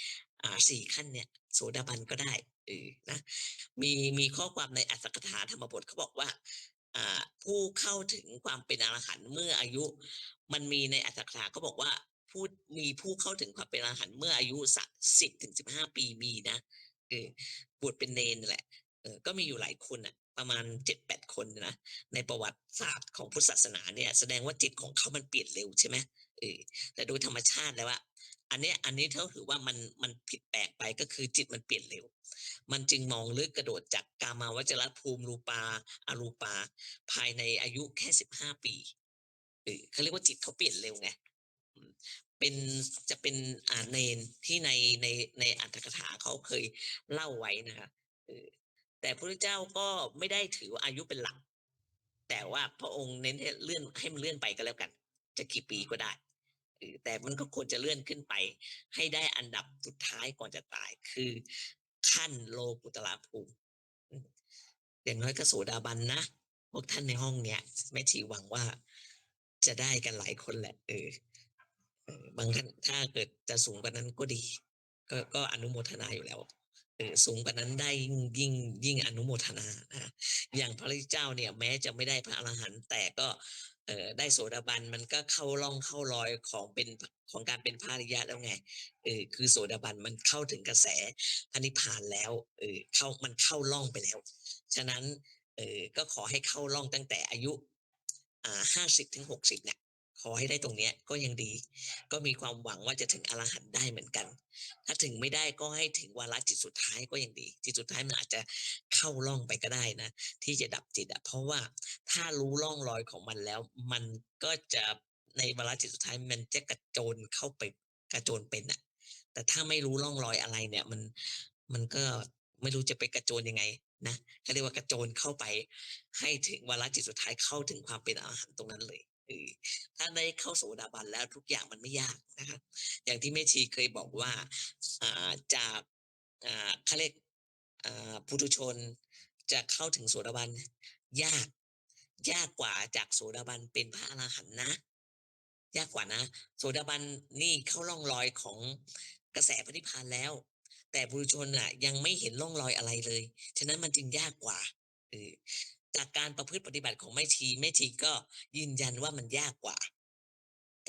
4ขั้นเนี่ยโสดาบันก็ได้นะมีข้อความในอัตถกถาธรรมบทเขาบอกว่าผู้เข้าถึงความเป็นอรหันต์เมื่ออายุมันมีในอัตถกถาเขาบอกว่า พูดมีผู้เข้าถึงความเป็นอรหันต์เมื่ออายุ10 ถึง 15 ปีมีนะเออบวชเป็นเณรนั่นแหละก็มีอยู่หลายคนน่ะประมาณ7-8 คนนะในประวัติศาสตร์ของพุทธศาสนาเนี่ยแสดงว่าจิตของเขามันเปลี่ยนเร็วใช่ไหมเออแต่โดยธรรมชาติแล้วอะอันนี้เขาถือว่ามันผิดแปลกไปก็คือจิตมันเปลี่ยนเร็วมันจึงมองลึกกระโดดจากกามาวจรภูมิรูปาอรูปาภายในอายุแค่15 ปีเขาเรียกว่าจิตเขาเปลี่ยนเร็วไงอืมเป็นจะเป็นเณรที่ในในอรรถกถาเขาเคยเล่าไว้นะคะเออแต่พระพุทธเจ้าก็ไม่ได้ถืออายุเป็นหลักแต่ว่าพระองค์เน้นให้เลื่อนให้มันเลื่อนไปก็แล้วกันจะกี่ปีก็ได้แต่มันก็ควรจะเลื่อนขึ้นไปให้ได้อันดับสุดท้ายก่อนจะตายคือขั้นโลกุตระภูมิอืมอย่างน้อยก็โสดาบันนะพวกท่านในห้องเนี้ยแม่ชีหวังว่าจะได้กันหลายคนแหละบางท่านถ้าเกิดจะสูงกว่านั้นก็ดีก็อนุโมทนาอยู่แล้วสูงกว่านั้นได้ยิ่งอนุโมทนานะอย่างพระพุทธเจ้าเนี่ยแม้จะไม่ได้พระอรหันต์แต่ก็ได้โสดาบันมันก็เข้าร่องเข้ารอยของการเป็นพระอริยะแล้วไงคือโสดาบันมันเข้าถึงกระแสพระนิพพานแล้วมันเข้าร่องไปแล้วฉะนั้นก็ขอให้เข้าร่องตั้งแต่อายุ50 ถึง 60เนี่ยขอให้ได้ตรงเนี้ยก็ยังดีก็มีความหวังว่าจะถึงอรหันต์ได้เหมือนกันถ้าถึงไม่ได้ก็ให้ถึงวาระจิตสุดท้ายก็ยังดีจิตสุดท้ายมันอาจจะเข้าร่องไปก็ได้นะที่จะดับจิตเพราะว่าถ้ารู้ร่องรอยของมันแล้วมันก็จะในวาระจิตสุดท้ายมันจะกระโจนเข้าไปกระโจนเป็นแต่ถ้าไม่รู้ร่องรอยอะไรเนี่ยมันก็ไม่รู้จะไปกระโจนยังไงนะเขาเรียกว่ากระโจนเข้าไปให้ถึงวาระจิตสุดท้ายเข้าถึงความเป็นอรหันต์ตรงนั้นเลยถ้าได้เข้าโสดาบันแล้วทุกอย่างมันไม่ยากนะครับอย่างที่แม่ชีเคยบอกว่าจากเขาเรียกปุถุชนจะเข้าถึงโสดาบันยากยากกว่าจากโสดาบันเป็นพระอรหันต์นะยากกว่านะโสดาบันนี่เข้าร่องรอยของกระแสพระนิพพานแล้วแต่ปุถุชนยังไม่เห็นร่องรอยอะไรเลยฉะนั้นมันจึงยากกว่าเออจากการประพฤติปฏิบัติของแม่ชีก็ยืนยันว่ามันยากกว่า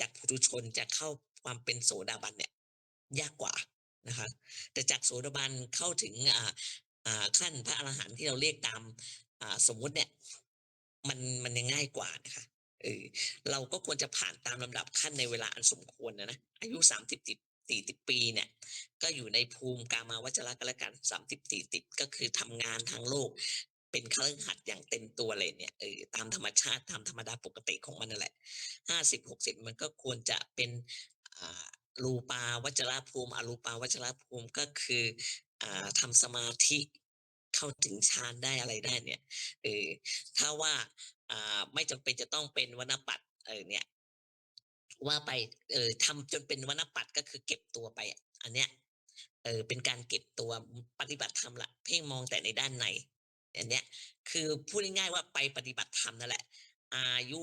จากปุถุชนจะเข้าความเป็นโสดาบันเนี่ยยากกว่านะคะแต่จากโสดาบันเข้าถึงขั้นพระอรหันต์ที่เราเรียกตามสมมุติเนี่ยมันยังง่ายกว่านะคะเออเราก็ควรจะผ่านตามลำดับขั้นในเวลาอันสมควรนะอายุ30-40 ปีเนี่ยก็อยู่ในภูมิกามาวจรก็แล้วกัน30-40ก็คือทำงานทางโลกเป็นคฤหัสถ์อย่างเต็มตัวเลยเนี่ยตามธรรมชาติตามธรรมดาปกติของมันนั่นแหละ50-60มันก็ควรจะเป็นอ่ารูปาวจรภูมิอรูปาวจรภูมิก็คือทำสมาธิเข้าถึงฌานได้อะไรได้เนี่ยเออถ้าว่าไม่จำเป็นจะต้องเป็นวรรณปัตย์เนี่ยว่าไปทำจนเป็นวรรณปัตย์ก็คือเก็บตัวไปอันเนี้ยเป็นการเก็บตัวปฏิบัติธรรมละเพ่งมองแต่ในด้านในอันเนี้ยคือพูดง่ายๆว่าไปปฏิบัติธรรมนั่นแหละอายุ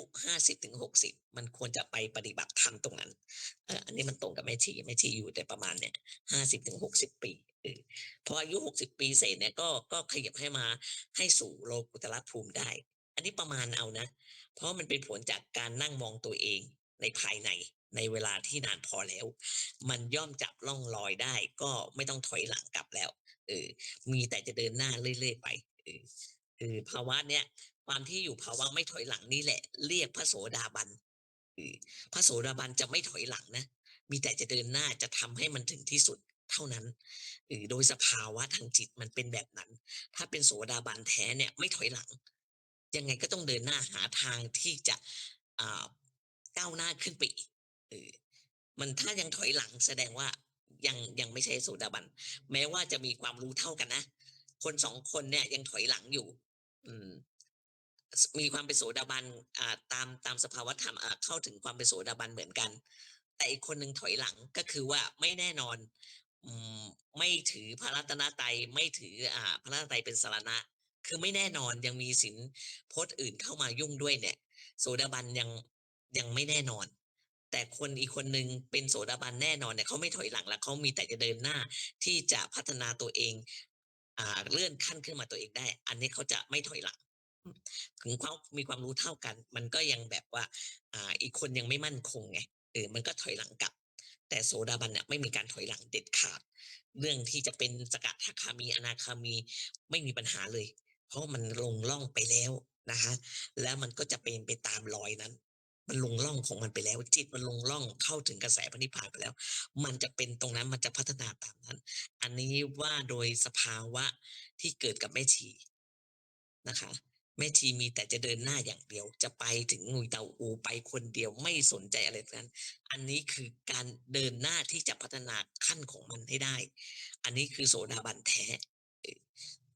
50-60มันควรจะไปปฏิบัติธรรมตรงนั้นอันนี้มันตรงกับแม่ชีอยู่แต่ประมาณเนี่ย50-60 ปีพออายุ60 ปีเสร็จเนี่ยก็ขยับให้มาให้สู่โลกุตระภูมิได้อันนี้ประมาณเอานะเพราะมันเป็นผลจากการนั่งมองตัวเองในภายในในเวลาที่นานพอแล้วมันย่อมจับร่องรอยได้ก็ไม่ต้องถอยหลังกลับแล้วเออมีแต่จะเดินหน้าเรื่อยๆไปเออภาวะเนี้ยความที่อยู่ภาวะไม่ถอยหลังนี่แหละเรียกพระโสดาบันพระโสดาบันจะไม่ถอยหลังนะมีแต่จะเดินหน้าจะทำให้มันถึงที่สุดเท่านั้นโดยสภาวะทางจิตมันเป็นแบบนั้นถ้าเป็นโสดาบันแท้เนี่ยไม่ถอยหลังยังไงก็ต้องเดินหน้าหาทางที่จะอ่าก้าวหน้าขึ้นไปอีกเออมันถ้ายังถอยหลังแสดงว่ายังไม่ใช่โสดาบันแม้ว่าจะมีความรู้เท่ากันนะคน2 คนเนี่ยยังถอยหลังอยู่อืม มีความเป็นโสดาบันตามสภาวธรรมเข้าถึงความเป็นโสดาบันเหมือนกันแต่อีกคนหนึ่งถอยหลังก็คือว่าไม่แน่นอนอืมไม่ถือพระรัตนตรัยไม่ถือพระรัตนตรัยเป็นสรณะคือไม่แน่นอนยังมีศีลพจน์อื่นเข้ามายุ่งด้วยเนี่ยโสดาบันยังไม่แน่นอนแต่คนอีกคนหนึ่งเป็นโสดาบันแน่นอนเนี่ยเขาไม่ถอยหลังแล้วเขามีแต่จะเดินหน้าที่จะพัฒนาตัวเองเลื่อนขั้นขึ้นมาตัวเองได้อันนี้เขาจะไม่ถอยหลัง ถึงเขามีความรู้เท่ากันมันก็ยังแบบว่าอีกคนยังไม่มั่นคงไงมันก็ถอยหลังกลับ แต่โสดาบันเนี่ยไม่มีการถอยหลังเด็ดขาดเรื่องที่จะเป็นสกทาคามีอนาคามีไม่มีปัญหาเลยเพราะมันลงล่องไปแล้วนะคะแล้วมันก็จะเป็นไปตามรอยนั้นมันลงล่องของมันไปแล้วจิตมันลงล่องเข้าถึงกระแสพระนิพพานไปแล้วมันจะเป็นตรงนั้นมันจะพัฒนาตามนั้นอันนี้ว่าโดยสภาวะที่เกิดกับแม่ชีนะคะแม่ชีมีแต่จะเดินหน้าอย่างเดียวจะไปถึงงูเตาอูไปคนเดียวไม่สนใจอะไรทั้งนั้น อันนี้คือการเดินหน้าที่จะพัฒนาขั้นของมันให้ได้ อันนี้คือโสดาบันแท้เอ่อ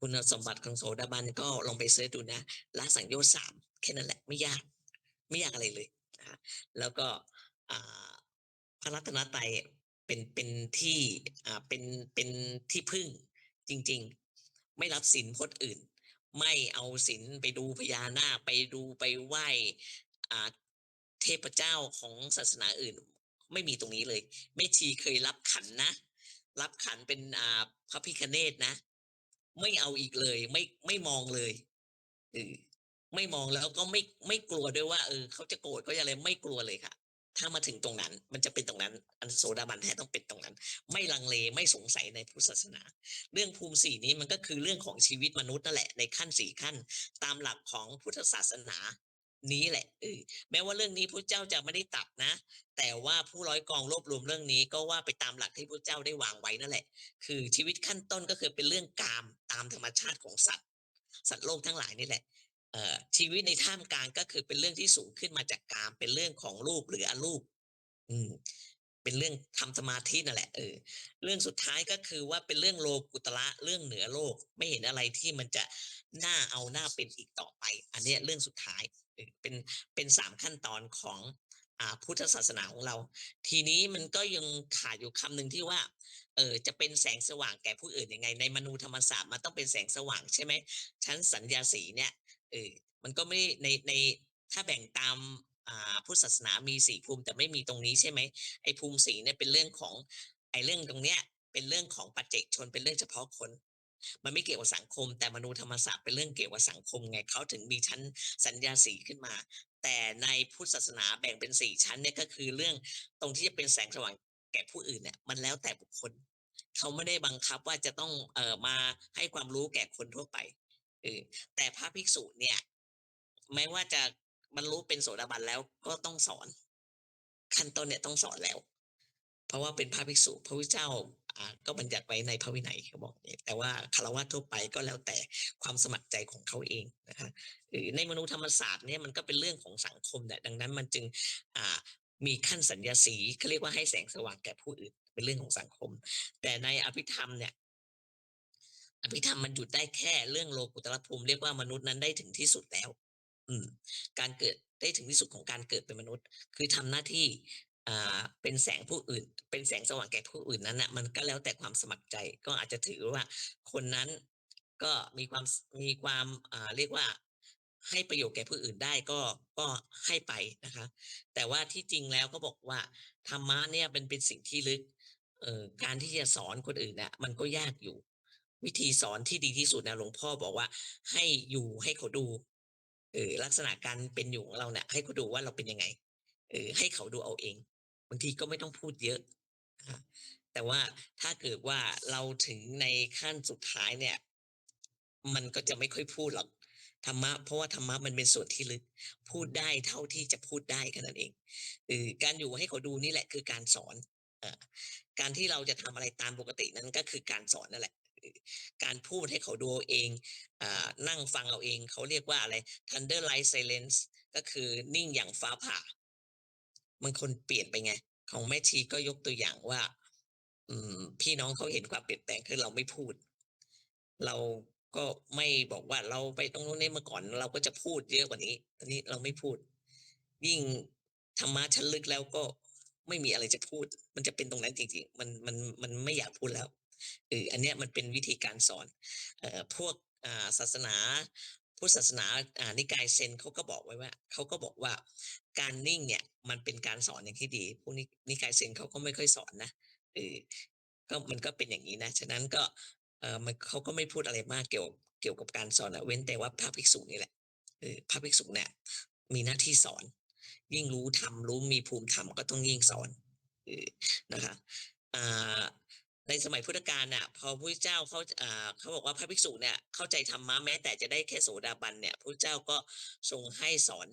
คุณสมบัติของโสดาบันก็ลองไปเซิร์ชดูนะละสังโยชน์3แค่นั้นแหละไม่ยากไม่ยากอะไรเลยนะคะแล้วก็อ่าพระรัตนตรัยเป็นที่เป็นที่พึ่งจริงๆไม่รับศีลพจน์อื่นไม่เอาศีลไปดูพญานาคไปดูไปไหว้อ่าเทพเจ้าของศาสนาอื่นไม่มีตรงนี้เลยแม่ชีเคยรับขันนะรับขันเป็นพระพิฆเนศนะไม่เอาอีกเลยไม่มองเลยเออไม่มองแล้วก็ไม่กลัวด้วยว่าเขาจะโกรธเขาจะอะไรไม่กลัวเลยค่ะถ้ามาถึงตรงนั้นมันจะเป็นตรงนั้นอันโสดาบันแท้ต้องเป็นตรงนั้นไม่ลังเลไม่สงสัยในพุทธศาสนาเรื่องภูมิสี่นี้มันก็คือเรื่องของชีวิตมนุษย์นั่นแหละในขั้นสี่ขั้นตามหลักของพุทธศาสนานี้แหละแม้ว่าเรื่องนี้พระเจ้าจะไม่ได้ตัดนะแต่ว่าผู้ร้อยกองรวบรวมเรื่องนี้ก็ว่าไปตามหลักที่พระเจ้าได้วางไว้นั่นแหละคือชีวิตขั้นต้นก็คือเป็นเรื่องกามตามธรรมชาติของสัตว์โลกทั้งหลายนี่แหละชีวิตในท่ามกลางก็คือเป็นเรื่องที่สูงขึ้นมาจากกามเป็นเรื่องของรูปหรืออรูปอืมเป็นเรื่องทำสมาธินั่นแหละเรื่องสุดท้ายก็คือว่าเป็นเรื่องโลกุตระเรื่องเหนือโลกไม่เห็นอะไรที่มันจะน่าเอาน่าเป็นอีกต่อไปอันนี้เรื่องสุดท้ายเป็น3ขั้นตอนของพุทธศาสนาของเราทีนี้มันก็ยังขาดอยู่คำหนึ่งที่ว่าจะเป็นแสงสว่างแก่ผู้อื่นยังไงในมนูธรรมศาสตร์มันต้องเป็นแสงสว่างใช่ไหมชั้นสัญญาสีเนี่ยเออมันก็ไม่ในถ้าแบ่งตามพุทธศาสนามีสี่ภูมิแต่ไม่มีตรงนี้ใช่ไหมไอ้ภูมิสีเนี่ยเป็นเรื่องของไอ้เรื่องตรงเนี้ยเป็นเรื่องของปัจเจกชนเป็นเรื่องเฉพาะคนมันไม่เกี่ยวกับสังคมแต่มนูธรรมศาสตร์เป็นเรื่องเกี่ยวกับสังคมไงเขาถึงมีชั้นสัญญาสีขึ้นมาแต่ในพุทธศาสนาแบ่งเป็นสี่ชั้นเนี่ยก็คือเรื่องตรงที่จะเป็นแสงสว่างแก่ผู้อื่นเนี่ยมันแล้วแต่บุคคลเขาไม่ได้บังคับว่าจะต้องมาให้ความรู้แก่คนทั่วไปเออแต่พระภิกษุเนี่ยแม้ว่าจะบรรลุเป็นโสดาบันแล้วก็ต้องสอนขั้นต้นเนี่ยต้องสอนแล้วเพราะว่าเป็นพระภิกษุพระพุทธเจ้าก็บัญญัติไว้ในพระวินัยเขาบอกเนี่ยแต่ว่าฆราวาสทั่วไปก็แล้วแต่ความสมัครใจของเขาเองนะคะในมนุษยธรรมศาสตร์เนี่ยมันก็เป็นเรื่องของสังคมเนี่ยดังนั้นมันจึงอ่ามีขั้นสัญญาสีเขาเรียกว่าให้แสงสว่างแก่ผู้อื่นเป็นเรื่องของสังคมแต่ในอภิธรรมเนี่ย อภิธรรมมันหยุดได้แค่เรื่องโลกุตรภูมิเรียกว่ามนุษย์นั้นได้ถึงที่สุดแล้วอืมการเกิดได้ถึงที่สุดของการเกิดเป็นมนุษย์คือทำหน้าที่เป็นแสงผู้อื่นเป็นแสงสว่างแก่ผู้อื่นนั้นน่ะมันก็แล้วแต่ความสมัครใจก็อาจจะถือว่าคนนั้นก็มีความเรียกว่าให้ประโยชน์แก่ผู้อื่นได้ก็ให้ไปนะคะแต่ว่าที่จริงแล้วก็บอกว่าธรรมะเนี่ยเป็นสิ่งที่ลึกการที่จะสอนคนอื่นน่ะมันก็ยากอยู่ วิธีสอนที่ดีที่สุดนะหลวงพ่อบอกว่าให้อยู่ให้เขาดูลักษณะการเป็นอยู่ของเราเนี่ยให้เขาดูว่าเราเป็นยังไงให้เขาดูเอาเองบางทีก็ไม่ต้องพูดเยอะนะคะแต่ว่าถ้าเกิดว่าเราถึงในขั้นสุดท้ายเนี่ยมันก็จะไม่ค่อยพูดหรอกธรรมะเพราะว่าธรรมะมันเป็นส่วนที่ลึกพูดได้เท่าที่จะพูดได้แค่นั้นเองการอยู่ให้เขาดูนี่แหละคือการสอนเอ่อการที่เราจะทำอะไรตามปกตินั้นก็คือการสอนนั่นแหละ การพูดให้เขาดูเอาเองนั่งฟังเอาเองเขาเรียกว่าอะไร Thunder Light Silence ก็คือนิ่งอย่างฟ้าผ่าบางคนเปลี่ยนไปไงของแม่ชีก็ยกตัวอย่างว่าพี่น้องเขาเห็นความเปลี่ยนแปลงคือเราไม่พูดเราก็ไม่บอกว่าเราไปตรงนู้นนี่เมื่อก่อนเราก็จะพูดเยอะกว่านี้ตอนนี้เราไม่พูดยิ่งธรรมะชั้นลึกแล้วก็ไม่มีอะไรจะพูดมันจะเป็นตรงนั้นจริงๆมันไม่อยากพูดแล้วอันเนี้ยมันเป็นวิธีการสอนพวกศาสนาพุทธศาสนานิกายเซนเขาก็บอกไว้ว่าเขาก็บอกว่าการนิ่งเนี่ยมันเป็นการสอนอย่างที่ดีพวกนิกายเซนเขาก็ไม่ค่อยสอนนะเออก็มันก็เป็นอย่างนี้นะฉะนั้นก็มันเขาก็ไม่พูดอะไรมากเกี่ยวกับการสอนเว้นแต่ว่าพระภิกษุนี่แหละพระภิกษุเนี่ยมีหน้าที่สอนยิ่งรู้ธรรมรู้มีภูมิธรรมก็ต้องยิ่งสอน เออนะคะอ่าในสมัยพุทธกาลน่ะพอพระพุทธเจ้าเขาบอกว่าพระภิกษุเนี่ยเข้าใจธรรมะแม้แต่จะได้แค่โสดาบันเนี่ยพระพุทธเจ้าก็ทรงให้สอน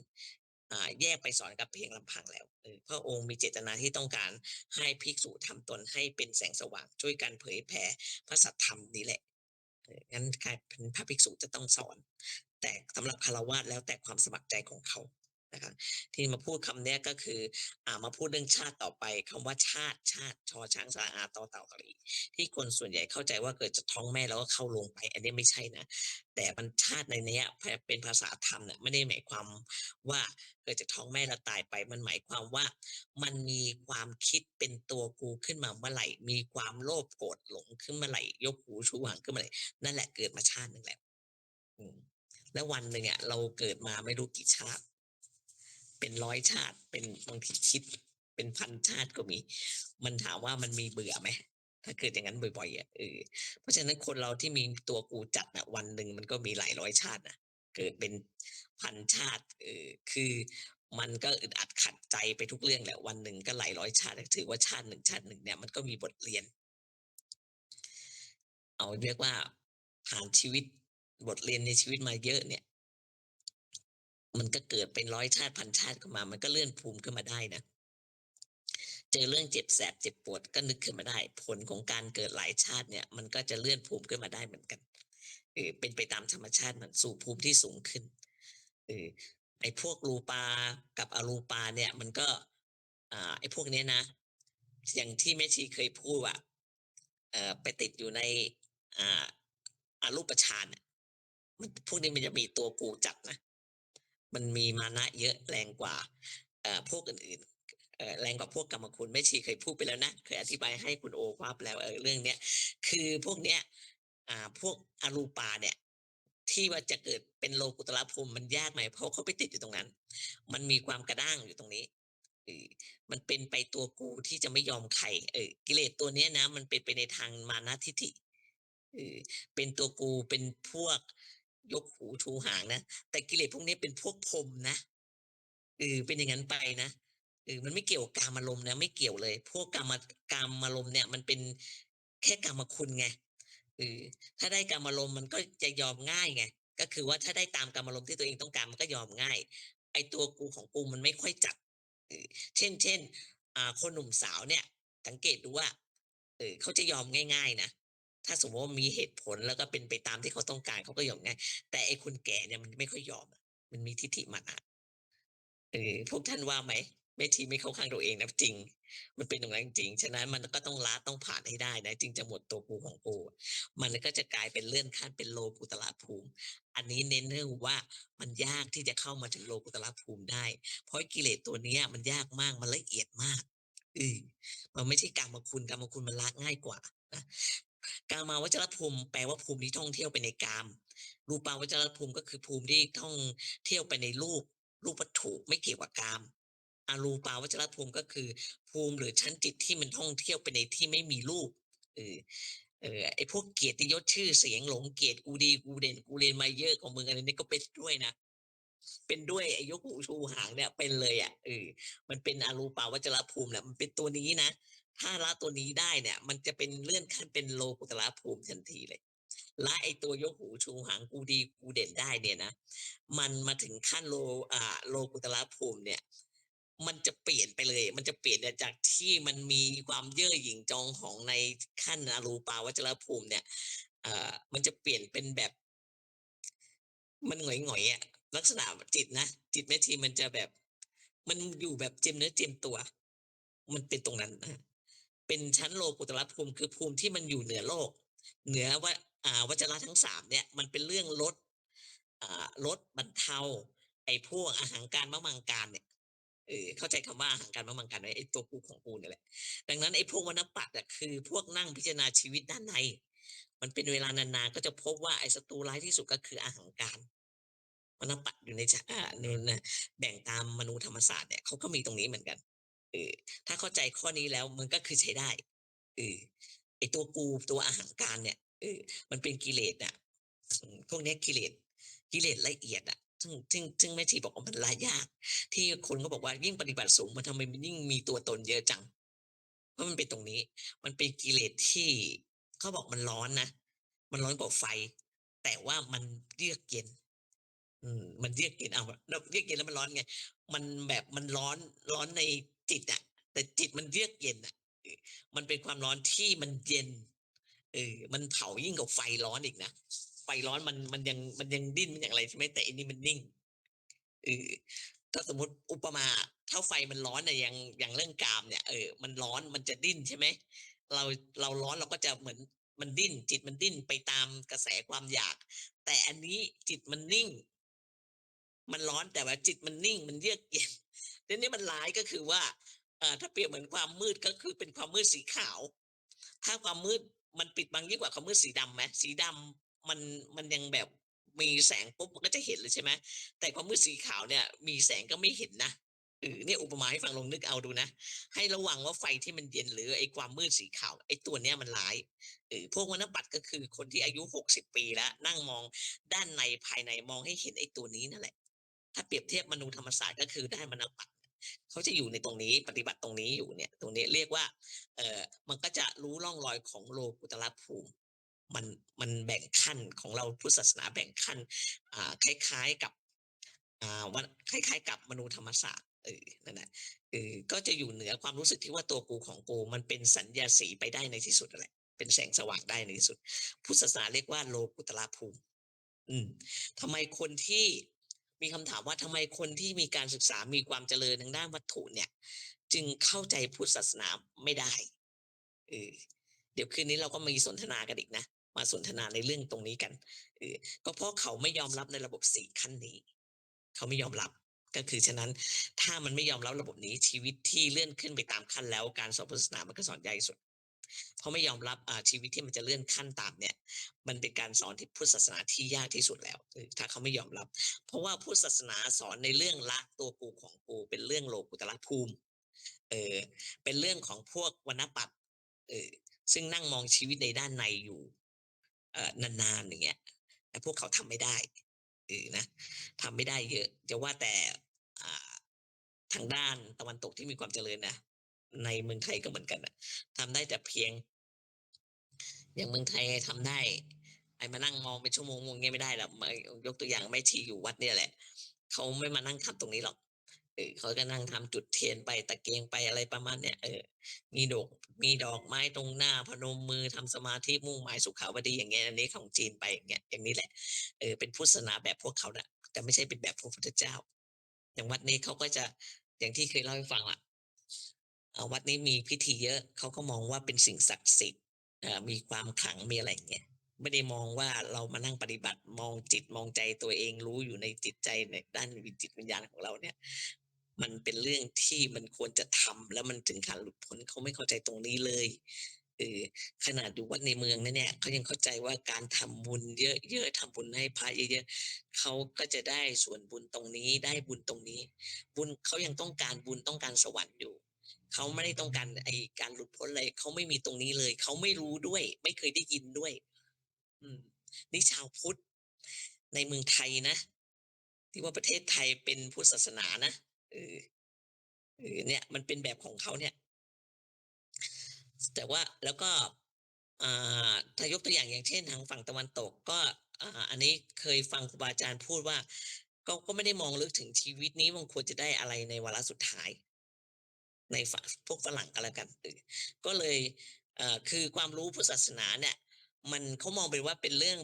แยกไปสอนกับเพียงลำพังแล้วพระองค์มีเจตนาที่ต้องการให้ภิกษุทำตนให้เป็นแสงสว่างช่วยกันเผยแผ่พระสัทธรรมนี่แหละงั้นกลายเป็นพระภิกษุจะต้องสอนแต่สำหรับฆราวาสแล้วแต่ความสมัครใจของเขานะคะที่มาพูดคำเนี้ยก็คือ มาพูดเรื่องชาติต่อไปคำว่าชาติชอช้างสระอาต่อเต่าตอรีที่คนส่วนใหญ่เข้าใจว่าเกิดจากท้องแม่แล้วก็เข้าโรงไปอันนี้ไม่ใช่นะแต่มันชาติในเนี้ยเป็นภาษาธรรมเนี่ยไม่ได้หมายความว่าเกิดจากท้องแม่แล้วตายไปมันหมายความว่ามันมีความคิดเป็นตัวกูขึ้นมาเมื่อไหร่มีความโลภโกรธหลงขึ้นเมื่อไหร่ยกหูชูหางขึ้นเมื่อไหร่นั่นแหละเกิดมาชาติหนึ่งแล้วอืมแล้ววันหนึ่งอะเราเกิดมาไม่รู้กี่ชาติ เป็นร้อยชาติเป็นบางทีคิดเป็นพันชาติก็มีมันถามว่ามันมีเบื่อไหมถ้าเกิดอย่างนั้นบ่อยๆอะเพราะฉะนั้นคนเราที่มีตัวกูจัดน่ะวันหนึ่งมันก็มีหลายร้อยชาตินะเกิดเป็นพันชาติคือมันก็อึดอัดขัดใจไปทุกเรื่องแหละวันหนึ่งก็หลายร้อยชาติถือว่าชาติหนึ่งเนี่ยมันก็มีบทเรียนเอาเรียกว่าผ่านชีวิตบทเรียนในชีวิตมาเยอะเนี่ยมันก็เกิดเป็นร้อยชาติพันชาติขึ้นมามันก็เลื่อนภูมิขึ้นมาได้นะ เจอเรื่องเจ็บแสบเจ็บปวดก็นึกขึ้นมาได้ผลของการเกิดหลายชาติเนี่ยมันก็จะเลื่อนภูมิขึ้นมาได้เหมือนกันเป็นไปตามธรรมชาติมันสู่ภูมิที่สูงขึ้นเออไอ้พวกรูปากับอรูปาเนี่ยมันก็ไอ้พวกเนี้ยนะอย่างที่แม่ชีเคยพูดว่าไปติดอยู่ในอ่าอรูปฌานน่ะมันพวกนี้มันจะมีตัวกูจัดนะ มันมีมานะเยอะแรงกว่าพวกอื่นๆแรงกว่าพวกกรรมคุณแม่ชีเคยพูดไปแล้วนะเคยอธิบายให้คุณโอทราบแล้วเรื่องเนี้ยคือพวกเนี้ยพวกอรูปาเนี่ยที่ว่าจะเกิดเป็นโลกุตระภูมิมันยากไหมเพราะเขาไปติดอยู่ตรงนั้นมันมีความกระด้างอยู่ตรงนี้เออมันเป็นไปตัวกูที่จะไม่ยอมใครกิเลสตัวเนี้ยนะมันเป็นไปในทางมานะทิฐิเออเป็นตัวกูเป็นพวกยกหูชูหางนะ แต่กิเลสพวกนี้เป็นพวกพรหมนะเป็นอย่างนั้นไปนะมันไม่เกี่ยวกับกามารมณ์นะไม่เกี่ยวเลยพวกกามารมณ์เนี่ยมันเป็นแค่กามคุณไงเออถ้าได้กามารมณ์มันก็จะยอมง่ายไงก็คือว่าถ้าได้ตามกามารมณ์ที่ตัวเองต้องการมันก็ยอมง่ายไอ้ตัวกูของกูมันไม่ค่อยจัดเออเช่นคนหนุ่มสาวเนี่ยสังเกตดูว่าเขาจะยอมง่ายๆนะถ้าสมมติว่ามีเหตุผลแล้วก็เป็นไปตามที่เขาต้องการเขาก็ยอมง่ายแต่ไอ้คนแก่เนี่ยมันไม่ค่อยยอม มันมีทิฐิมานะพวกท่านว่าไหมแม่ชีไม่เข้าข้างตัวเองนะจริงมันเป็นอย่างนั้นจริงๆฉะนั้นมันก็ต้องละต้องผ่านให้ได้นะจึงจะหมดตัวกูของกูมันก็จะกลายเป็นเลื่อนขั้นเป็นโลกุตระภูมิอันนี้เน้นเรื่องว่ามันยากที่จะเข้ามาถึงโลกุตระภูมิได้เพราะกิเลสตัวเนี้ยมันยากมากมันละเอียดมากอือมันไม่ใช่กามคุณมันละง่ายกว่านะกามาวจรภูมิแปลว่าภูมิที่ท่องเที่ยวไปในกามรูปาวจรภูมิก็คือภูมิที่ท่องเที่ยวไปในรูปวัตถุไม่เกี่ยวกับกามอรูปาวจรภูมิก็คือภูมิหรือชั้นจิตที่มันท่องเที่ยวไปในที่ไม่มีรูปเออไอ้พวกเกียรติยศชื่อเสียงหลงเกียรติกูดีกูเด่นกูเรียนมาเยอะของมึงอะไรนี้ก็เป็นด้วยนะเป็นด้วยไอ้ยกหูชูหางเนี่ยเป็นเลยอะมันเป็นอรูปาวจรภูมิแหละมันเป็นตัวนี้นะถ้าละตัวนี้ได้เนี่ยมันจะเป็นเลื่อนขั้นเป็นโลกุตระภูมิทันทีเลยละไอ้ตัวยกหูชูหางกูดีกูเด่นได้เนี่ยนะมันมาถึงขั้นโลกุตระภูมิเนี่ยมันจะเปลี่ยนไปเลยมันจะเปลี่ยนจากที่มันมีความเย่อหยิ่งจองหองในขั้นอรูปาวจรภูมิเนี่ยมันจะเปลี่ยนเป็นแบบมันหงอยๆอะลักษณะจิตนะจิตแม่ชีมันจะแบบมันอยู่แบบเจียมเนื้อเจียมตัวมันเป็นตรงนั้นนะเป็นชั้นโลกุตระภูมิคือภูมิที่มันอยู่เหนือโลกเหนือว่าวจรทั้งสามเนี่ยมันเป็นเรื่องลดบรรเทาไอ้พวกอหังการมะมังการเนี่ยเข้าใจคำว่าอหังการมะมังการไหมไอ้ตัวกูของกูเนี่ยแหละดังนั้นไอ้พวกวรรณปัตย์อะคือพวกนั่งพิจารณาชีวิตด้านในมันเป็นเวลานานๆก็จะพบว่าไอ้ศัตรูร้ายที่สุดก็คืออหังการ วรรณปัตย์อยู่ในในแบ่งตามมนูธรรมศาสตร์เนี่ยเขาก็มีตรงนี้เหมือนกันเออถ้าเข้าใจข้อนี้แล้วมันก็คือใช้ได้เออไอตัวกูตัวอหังการเนี่ยมันเป็นกิเลสอ่ะพวกเนี้ยกิเลสละเอียดอ่ะซึ่งแม่ชีบอกว่ามันละยากที่คนก็บอกว่ายิ่งปฏิบัติสูงมันทำไมมันยิ่งมีตัวตนเยอะจัง เพราะมันเป็นตรงนี้มันเป็นกิเลสที่เขาบอกมันร้อนนะมันร้อนกว่าไฟแต่ว่ามันเยือกเย็นมันเยือกเย็นอ้าวแล้วเยือกเย็นแล้วมันร้อนไงมันแบบมันร้อนในจิตอะแต่จิตมันเยือกเย็นอะเออมันเป็นความร้อนที่มันเย็นมันเผายิ่งกว่าไฟร้อนอีกนะไฟร้อนมันยังดิ้นมันอย่างอะไรใช่ไหมแต่อันนี้มันนิ่ง เออถ้าสมมุติอุปมาอะถ้าไฟมันร้อนเนี่ยอย่างเรื่องกามเนี่ยมันร้อนมันจะดิ้นใช่ไหมเราเราร้อนเราก็จะเหมือนมันดิ้นจิตมันดิ้นไปตามกระแสความอยากแต่อันนี้จิตมันนิ่งมันร้อนแต่ว่าจิตมันนิ่งมันเยือกเย็นทีนี้มันร้ายก็คือว่าถ้าเปรียบเหมือนความมืดก็คือเป็นความมืดสีขาวถ้าความมืดมันปิดบังยิ่งกว่าความมืดสีดำไหมสีดำมันยังแบบมีแสงปุ๊บมันก็จะเห็นเลยใช่ไหมแต่ความมืดสีขาวเนี่ยมีแสงก็ไม่เห็นนะเนี่ยอุปมาให้ฟังลองนึกเอาดูนะให้ระวังว่าไฟที่มันเย็นหรือไอ้ความมืดสีขาวไอ้ตัวเนี้ยมันร้ายพวกวรรณบัตรก็คือคนที่อายุ60ปีแล้วนั่งมองด้านในภายในมองให้เห็นไอ้ตัวนี้นั่นแหละ ถ้าเปรียบเทียบมนูธรรมศาสตร์ก็คือได้มนปัตย์เขาจะอยู่ในตรงนี้ปฏิบัติตรงนี้อยู่เนี่ยตรงนี้เรียกว่ามันก็จะรู้ร่องรอยของโลกุตรภูมิมันมันแบ่งขั้นของเราพุทธศาสนาแบ่งขั้นคล้ายๆกับวันคล้ายๆกับมนูธรรมศาสตร์นั่นแหละก็จะอยู่เหนือความรู้สึกที่ว่าตัวกูของกูมันเป็นสัญญาสีไปได้ในที่สุดนั่นแหละเป็นแสงสว่างได้ในที่สุดพุทธศาสนาเรียกว่าโลกุตรภูมิ อืมทำไมคนที่มีคำถามว่าทำไมคนที่มีการศึกษามีความเจริญทางด้านวัตถุเนี่ยจึงเข้าใจพุทธศาสนาไม่ได้เออเดี๋ยวคืนนี้เราก็มีสนทนากันอีกนะมาสนทนาในเรื่องตรงนี้กันเออก็เพราะเขาไม่ยอมรับในระบบ4ขั้นนี้เขาไม่ยอมรับก็คือฉะนั้นถ้ามันไม่ยอมรับระบบนี้ชีวิตที่เลื่อนขึ้นไปตามขั้นแล้วการสอนพุทธศาสนามันก็สอนยากที่สุดเพราะไม่ยอมรับชีวิตที่มันจะเลื่อนขั้นตามเนี่ย มันเป็นการสอนที่พุทธศาสนาที่ยากที่สุดแล้วถ้าเขาไม่ยอมรับเพราะว่าพุทธศาสนาสอนในเรื่องละตัวกูของกูเป็นเรื่องโลกุตละภูมิเออเป็นเรื่องของพวกวรรณปัตย์เออซึ่งนั่งมองชีวิตในด้านในอยู่นานๆอย่างเงี้ยแต่พวกเขาทำไม่ได้นะทำไม่ได้เยอะจะว่าแต่อ่าทางด้านตะวันตกที่มีความเจริญนะในเมืองไทยก็เหมือนกันนะทำได้แต่เพียง อย่างเมืองไทยทำได้ไอ้มานั่งมองเป็นชั่วโมงอย่างเงี้ยไม่ได้หรอกยกตัวอย่างแม่ชีอยู่วัดเนี่ยแหละเขาไม่มานั่งทำตรงนี้หรอกเขาก็นั่งทำจุดเทียนไปตะเกียงไปอะไรประมาณเนี้ยมีดอกมีดอกไม้ตรงหน้าพนมมือทำสมาธิมุ่งหมายสุขาวดีอย่างเงี้ยอันนี้ของจีนไปอย่างเงี้ยอย่างนี้แหละเป็นพุทธศาสนาแบบพวกเขาน่ะแต่ไม่ใช่เป็นแบบพระพุทธเจ้าอย่างวัดนี้เขาก็จะอย่างที่เคยเล่าให้ฟังอะวัดนี้มีพิธีเยอะเขาก็มองว่าเป็นสิ่งศักดิ์สิทธิ์ มีความขลังมีอะไรอย่างเงี้ยไม่ได้มองว่าเรามานั่งปฏิบัติมองจิตมองใจตัวเองรู้อยู่ในจิตใจในด้านจิตวิญญาณของเราเนี่ยมันเป็นเรื่องที่มันควรจะทำแล้วมันถึงขั้นหลุดพ้นเขาไม่เข้าใจตรงนี้เลยเออขนาดอยู่วัดในเมืองนะเนี่ยเขายังเข้าใจว่าการทำบุญเยอะๆทำบุญให้พระเยอะๆเขาก็จะได้ส่วนบุญตรงนี้ได้บุญตรงนี้บุญเขายังต้องการบุญต้องการสวรรค์อยู่ เขาไม่ได้ต้องการไอ้การหลุดพ้นเลยเขาไม่มีตรงนี้เลยเขาไม่รู้ด้วยไม่เคยได้ยินด้วยอืมนี่ชาวพุทธในเมืองไทยนะที่ว่าประเทศไทยเป็นพุทธศาสนานะเออเนี่ยมันเป็นแบบของเขาเนี่ยแต่ว่าแล้วก็ถ้ายกตัวอย่างอย่างเช่นทางฝั่งตะวันตกก็อันนี้เคยฟังครูบาอาจารย์พูดว่าก็ไม่ได้มองลึกถึงชีวิตนี้มันควรจะได้อะไรในวาระสุดท้าย ในพวกฝรั่งก็แล้วกันก็เลยคือความรู้พุทธศาสนาเนี่ยมันเขามองเป็นว่าเป็นเรื่อง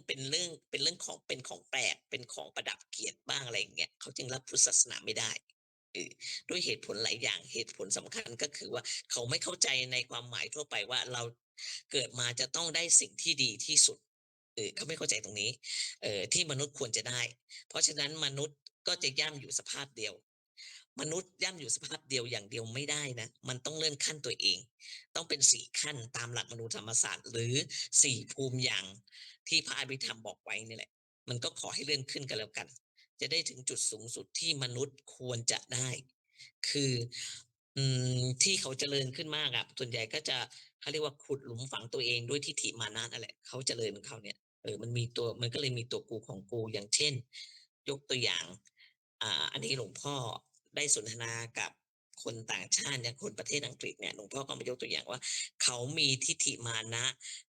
ของเป็นของแปลกเป็นของประดับเกียรติบ้างอะไรอย่างเงี้ยเขาจึงรับพุทธศาสนาไม่ได้เออด้วยเหตุผลหลายอย่างเหตุผลสำคัญก็คือว่าเขาไม่เข้าใจในความหมายทั่วไปว่าเราเกิดมาจะต้องได้สิ่งที่ดีที่สุดเขาไม่เข้าใจตรงนี้ที่มนุษย์ควรจะได้เพราะฉะนั้นมนุษย์ก็จะย่ำอยู่สภาพเดียว มนุษย์ย่ำอยู่สภาพเดียวอย่างเดียวไม่ได้นะมันต้องเลื่อนขั้นตัวเองต้องเป็น4ขั้นตามหลักมนุษยธรรมศาสตร์หรือ4ภูมิอย่างที่พระอภิธรรมบอกไว้นี่แหละมันก็ขอให้เลื่อนขึ้นกันแล้วกันจะได้ถึงจุดสูงสุดที่มนุษย์ควรจะได้คือที่เขาเจริญขึ้นมากอะส่วนใหญ่ก็จะเขาเรียกว่าขุดหลุมฝังตัวเองด้วยทิฏฐิมานะนั่นแหละเขาเจริญของเขาเนี่ยมันก็เลยมีตัวกูของกูอย่างเช่นยกตัวอย่างอันนี้หลวงพ่อได้สนทนากับ คนต่างชาติอย่างคนประเทศอังกฤษเนี่ยหลวงพ่อก็มายกตัวอย่างว่าเขามีทิฏฐิมานะ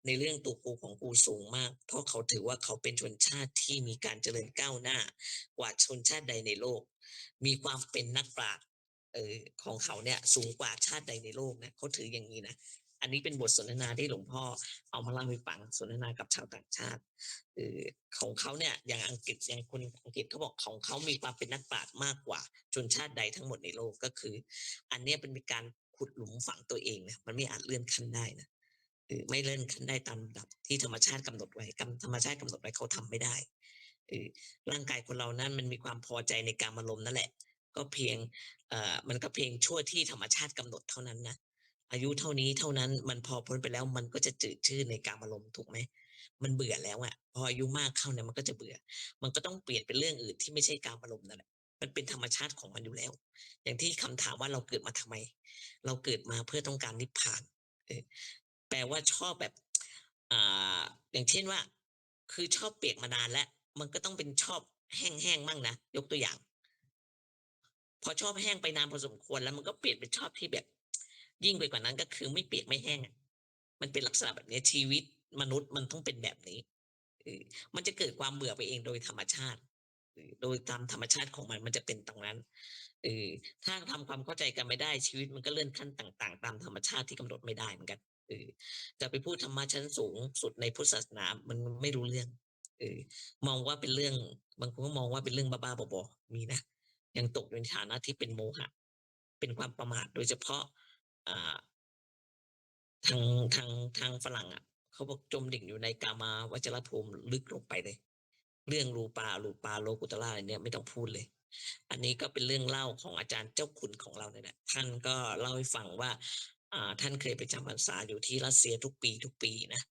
ในเรื่องตัวกูของกูสูงมากเพราะเขาถือว่าเขาเป็นชนชาติที่มีการเจริญก้าวหน้ากว่าชนชาติใดในโลกมีความเป็นนักปราชญ์ของเขาเนี่ยสูงกว่าชาติใดในโลกนะเขาถืออย่างนี้นะอันนี้เป็นบทสนทนาที่หลวงพ่อเอามาเล่าให้ฟังสนทนากับชาวต่างชาติเออของเขาเนี่ยอย่างอังกฤษอย่างคนอังกฤษเขาบอกของเขามีความเป็นนักปราชญ์มากกว่าชนชาติใดทั้งหมดในโลกก็คืออันเนี้ยเป็นการขุดหลุมฝังตัวเองนะมันไม่อาจเลื่อนขั้นได้นะไม่เลื่อนขั้นได้ตามลำดับที่ธรรมชาติกำหนดไว้ธรรมชาติกำหนดไว้เขาทำไม่ได้เออร่างกายคนเรานั้นมันมีความพอใจในกามารมณ์นั่นแหละก็เพียงมันก็เพียงชั่วที่ธรรมชาติกำหนดเท่านั้นนะอายุเท่านี้เท่านั้นมันพอพ้นไปแล้วมันก็จะจืดชืดในกามารมณ์ถูกไหมมันเบื่อแล้วอะพออายุมากเข้าเนี่ยมันก็จะเบื่อมันก็ต้องเปลี่ยนเป็นเรื่องอื่นที่ไม่ใช่กามารมณ์นั่นแหละมันเป็นธรรมชาติของมันอยู่แล้วอย่างที่คำถามว่าเราเกิดมาทำไมเราเกิดมาเพื่อต้องการนิพพานเออแปลว่าชอบแบบอ่าอย่างเช่นว่าคือชอบเปียกมานานแล้วมันก็ต้องเป็นชอบแห้งๆมั่งนะยกตัวอย่าง พอชอบแห้งไปนานพอสมควรแล้วมันก็เปลี่ยนเป็นชอบที่แบบยิ่งไปกว่านั้นก็คือไม่เปียกไม่แห้งอะมันเป็นลักษณะแบบนี้ชีวิตมนุษย์มันต้องเป็นแบบนี้เออมันจะเกิดความเบื่อไปเองโดยธรรมชาติโดยตามธรรมชาติของมันมันจะเป็นตรงนั้นเออถ้าทำความเข้าใจกันไม่ได้ชีวิตมันก็เลื่อนขั้นต่างๆตามธรรมชาติที่กำหนดไม่ได้เหมือนกันเออจะไปพูดธรรมะชั้นสูงสุดในพุทธศาสนามันไม่รู้เรื่องเออมองว่าเป็นเรื่องบางคนก็มองว่าเป็นเรื่องบ้าๆบอๆมีนะ ยังตกอยู่ในฐานะที่เป็นโมหะเป็นความประมาทโดยเฉพาะอ่าทางทางทางฝรั่งอะเขาบอกจมดิ่งอยู่ในกามาวจรภูมิลึกลงไปเลยเรื่องรูปาโลกุตระอะไรเนี่ยไม่ต้องพูดเลยอันนี้ก็เป็นเรื่องเล่าของอาจารย์เจ้าคุณของเราเนี่ยแหละท่านก็เล่าให้ฟังว่าท่านเคยไปจำพรรษาอยู่ที่รัสเซียทุกปีนะ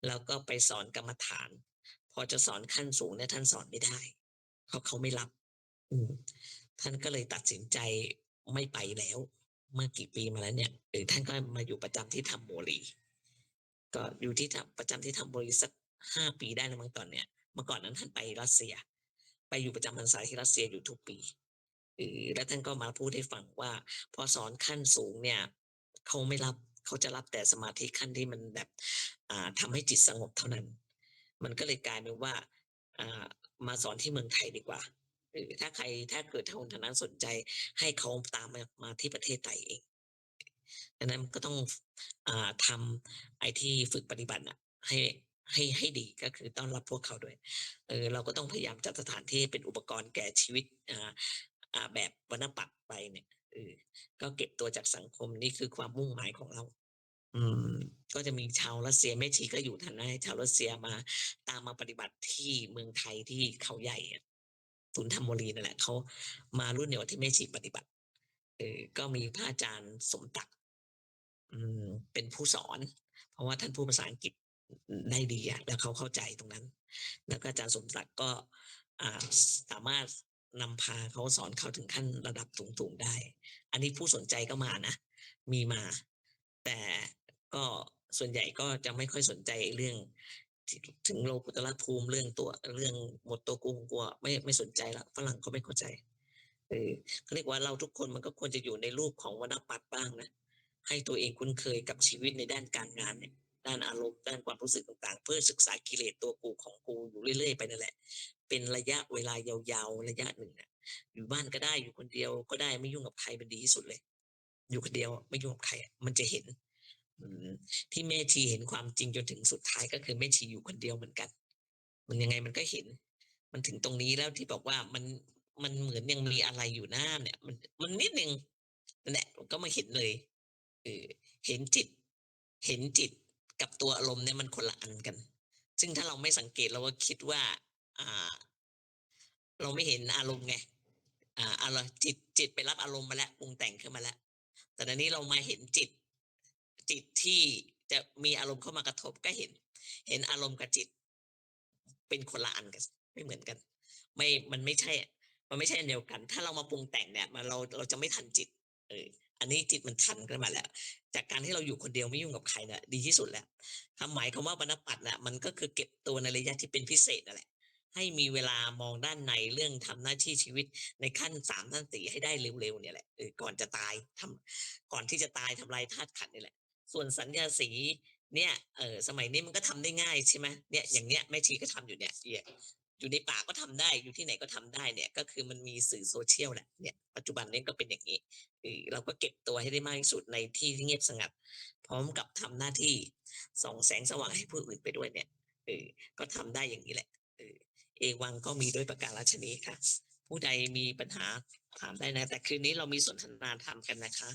แล้วก็ไปสอนกรรมฐานพอจะสอนขั้นสูงเนี่ยท่านสอนไม่ได้เพราะเขาไม่รับ อืมท่านก็เลยตัดสินใจไม่ไปแล้วเมื่อกี่ปีมาแล้วเนี่ยท่านก็มาอยู่ประจำที่ธรรมโมรีก็อยู่ที่ประจำที่ธรรมโมรีสัก5 ปีได้แล้วมั้งตอนเนี้ยเมื่อก่อนนั้นท่านไปรัสเซียไปอยู่ประจำพรรษาที่รัสเซียอยู่ทุกปีแล้วท่านก็มาพูดให้ฟังว่าพอสอนขั้นสูงเนี่ยเขาไม่รับเขาจะรับแต่สมาธิขั้นที่มันแบบทำให้จิตสงบเท่านั้นมันก็เลยกลายเป็นว่าอ่ามาสอนที่เมืองไทยดีกว่า ถ้าเกิดคนทางนั้นสนใจให้เขาตามมาที่ประเทศไทยเองดังนั้นก็ต้องทำไอ้ที่ฝึกปฏิบัติน่ะให้ให้ดีก็คือต้อนรับพวกเขาด้วยเราก็ต้องพยายามจัดสถานที่ให้เป็นอุปกรณ์แก่ชีวิตแบบวรรณปัตย์ไปเนี่ยเออก็เก็บตัวจากสังคมนี่คือความมุ่งหมายของเราอืมก็จะมีชาวรัสเซียแม่ชีก็อยู่ทางนั้นให้ชาวรัสเซียมาตามมาปฏิบัติที่เมืองไทยที่เขาใหญ่อะ ศูนย์ธรรมบุรีนั่นแหละเขามารุ่นเดียวกับที่แม่ชีปฏิบัติก็มีพระอาจารย์สมศักดิ์อืเป็นผู้สอนเพราะว่าท่านพูดภาษาอังกฤษได้ดีอะแล้วเขาเข้าใจตรงนั้นแล้วก็อาจารย์สมศักดิ์ก็อ่าสามารถนำพาเขาสอนเขาถึงขั้นระดับสูงๆได้อันนี้ผู้สนใจก็มานะมีมาแต่ก็ส่วนใหญ่ก็จะไม่ค่อยสนใจเรื่องที่ถึงโลกุตตรภูมิเรื่องหมดตัวกูของกูอะไม่สนใจแล้วฝรั่งเขาไม่เข้าใจเขาเรียกว่าเราทุกคนมันก็ควรจะอยู่ในรูปของวรรณปัตย์บ้างนะให้ตัวเองคุ้นเคยกับชีวิตในด้านการงานเนี่ยด้านอารมณ์ด้านความรู้สึกต่างๆเพื่อศึกษากิเลสตัวกูของกูอยู่เรื่อยๆไปนั่นแหละเป็นระยะเวลายาวๆระยะหนึ่งอะอยู่บ้านก็ได้อยู่คนเดียวก็ได้ไม่ยุ่งกับใครมันดีที่สุดเลยอยู่คนเดียวไม่ยุ่งกับใครมันจะเห็นอืมที่แม่ชีเห็นความจริงจนถึงสุดท้ายก็คือแม่ชีอยู่คนเดียวเหมือนกันมันยังไงมันก็เห็นมันถึงตรงนี้แล้วที่บอกว่ามันเหมือนยังมีอะไรอยู่หน้าเนี่ยมันนิดหนึ่งนั่นแหละก็มาเห็นเลยเออเห็นจิตเห็นจิตกับตัวอารมณ์เนี่ยมันคนละอันกันซึ่งถ้าเราไม่สังเกตเราก็คิดว่าอ่าเราไม่เห็นอารมณ์ไงอารมณ์จิตไปรับอารมณ์มาแล้วปรุงแต่งขึ้นมาแล้วแต่ตอนนี้เรามาเห็นจิตที่จะมีอารมณ์เข้ามากระทบก็เห็นอารมณ์กับจิตเป็นคนละอันกันไม่เหมือนกันมันไม่ใช่มันไม่ใช่อันเดียวกันถ้าเรามาปรุงแต่งเนี่ยเราจะไม่ทันจิตเอออันนี้จิตมันทันขึ้นมาแล้วจากการที่เราอยู่คนเดียวไม่ยุ่งกับใครเนี่ยดีที่สุดแล้วความหมายคำว่าบรรณปัตย์น่ะมันก็คือเก็บตัวในระยะที่เป็นพิเศษนั่นแหละ ให้มีเวลามองด้านในเรื่องทำหน้าที่ชีวิตในขั้น3ขั้น4ให้ได้เร็วๆเนี่ยแหละก่อนจะตายก่อนที่จะตายทำลายธาตุขันธ์นี่แหละส่วนสัญญาสีเนี่ยสมัยนี้มันก็ทำได้ง่ายใช่ไหมเนี่ยอย่างเนี้ยแม่ชีก็ทำอยู่เนี่ยอยู่ในป่าก็ทำได้อยู่ที่ไหนก็ทำได้เนี่ยก็คือมันมีสื่อ social แหละเนี่ยปัจจุบันนี้ก็เป็นอย่างงี้เราก็เก็บตัวให้ได้มากที่สุดในที่ที่เงียบสงัดพร้อมกับทำหน้าที่ส่องแสงสว่างให้ผู้อื่นไปด้วยเนี่ยเออก็ทำได้อย่างงี้แหละเออ เอวังก็มีด้วยประการฉนี้ค่ะผู้ใดมีปัญหาถามได้นะแต่คืนนี้เรามีสนทนาธรรมกันนะคะ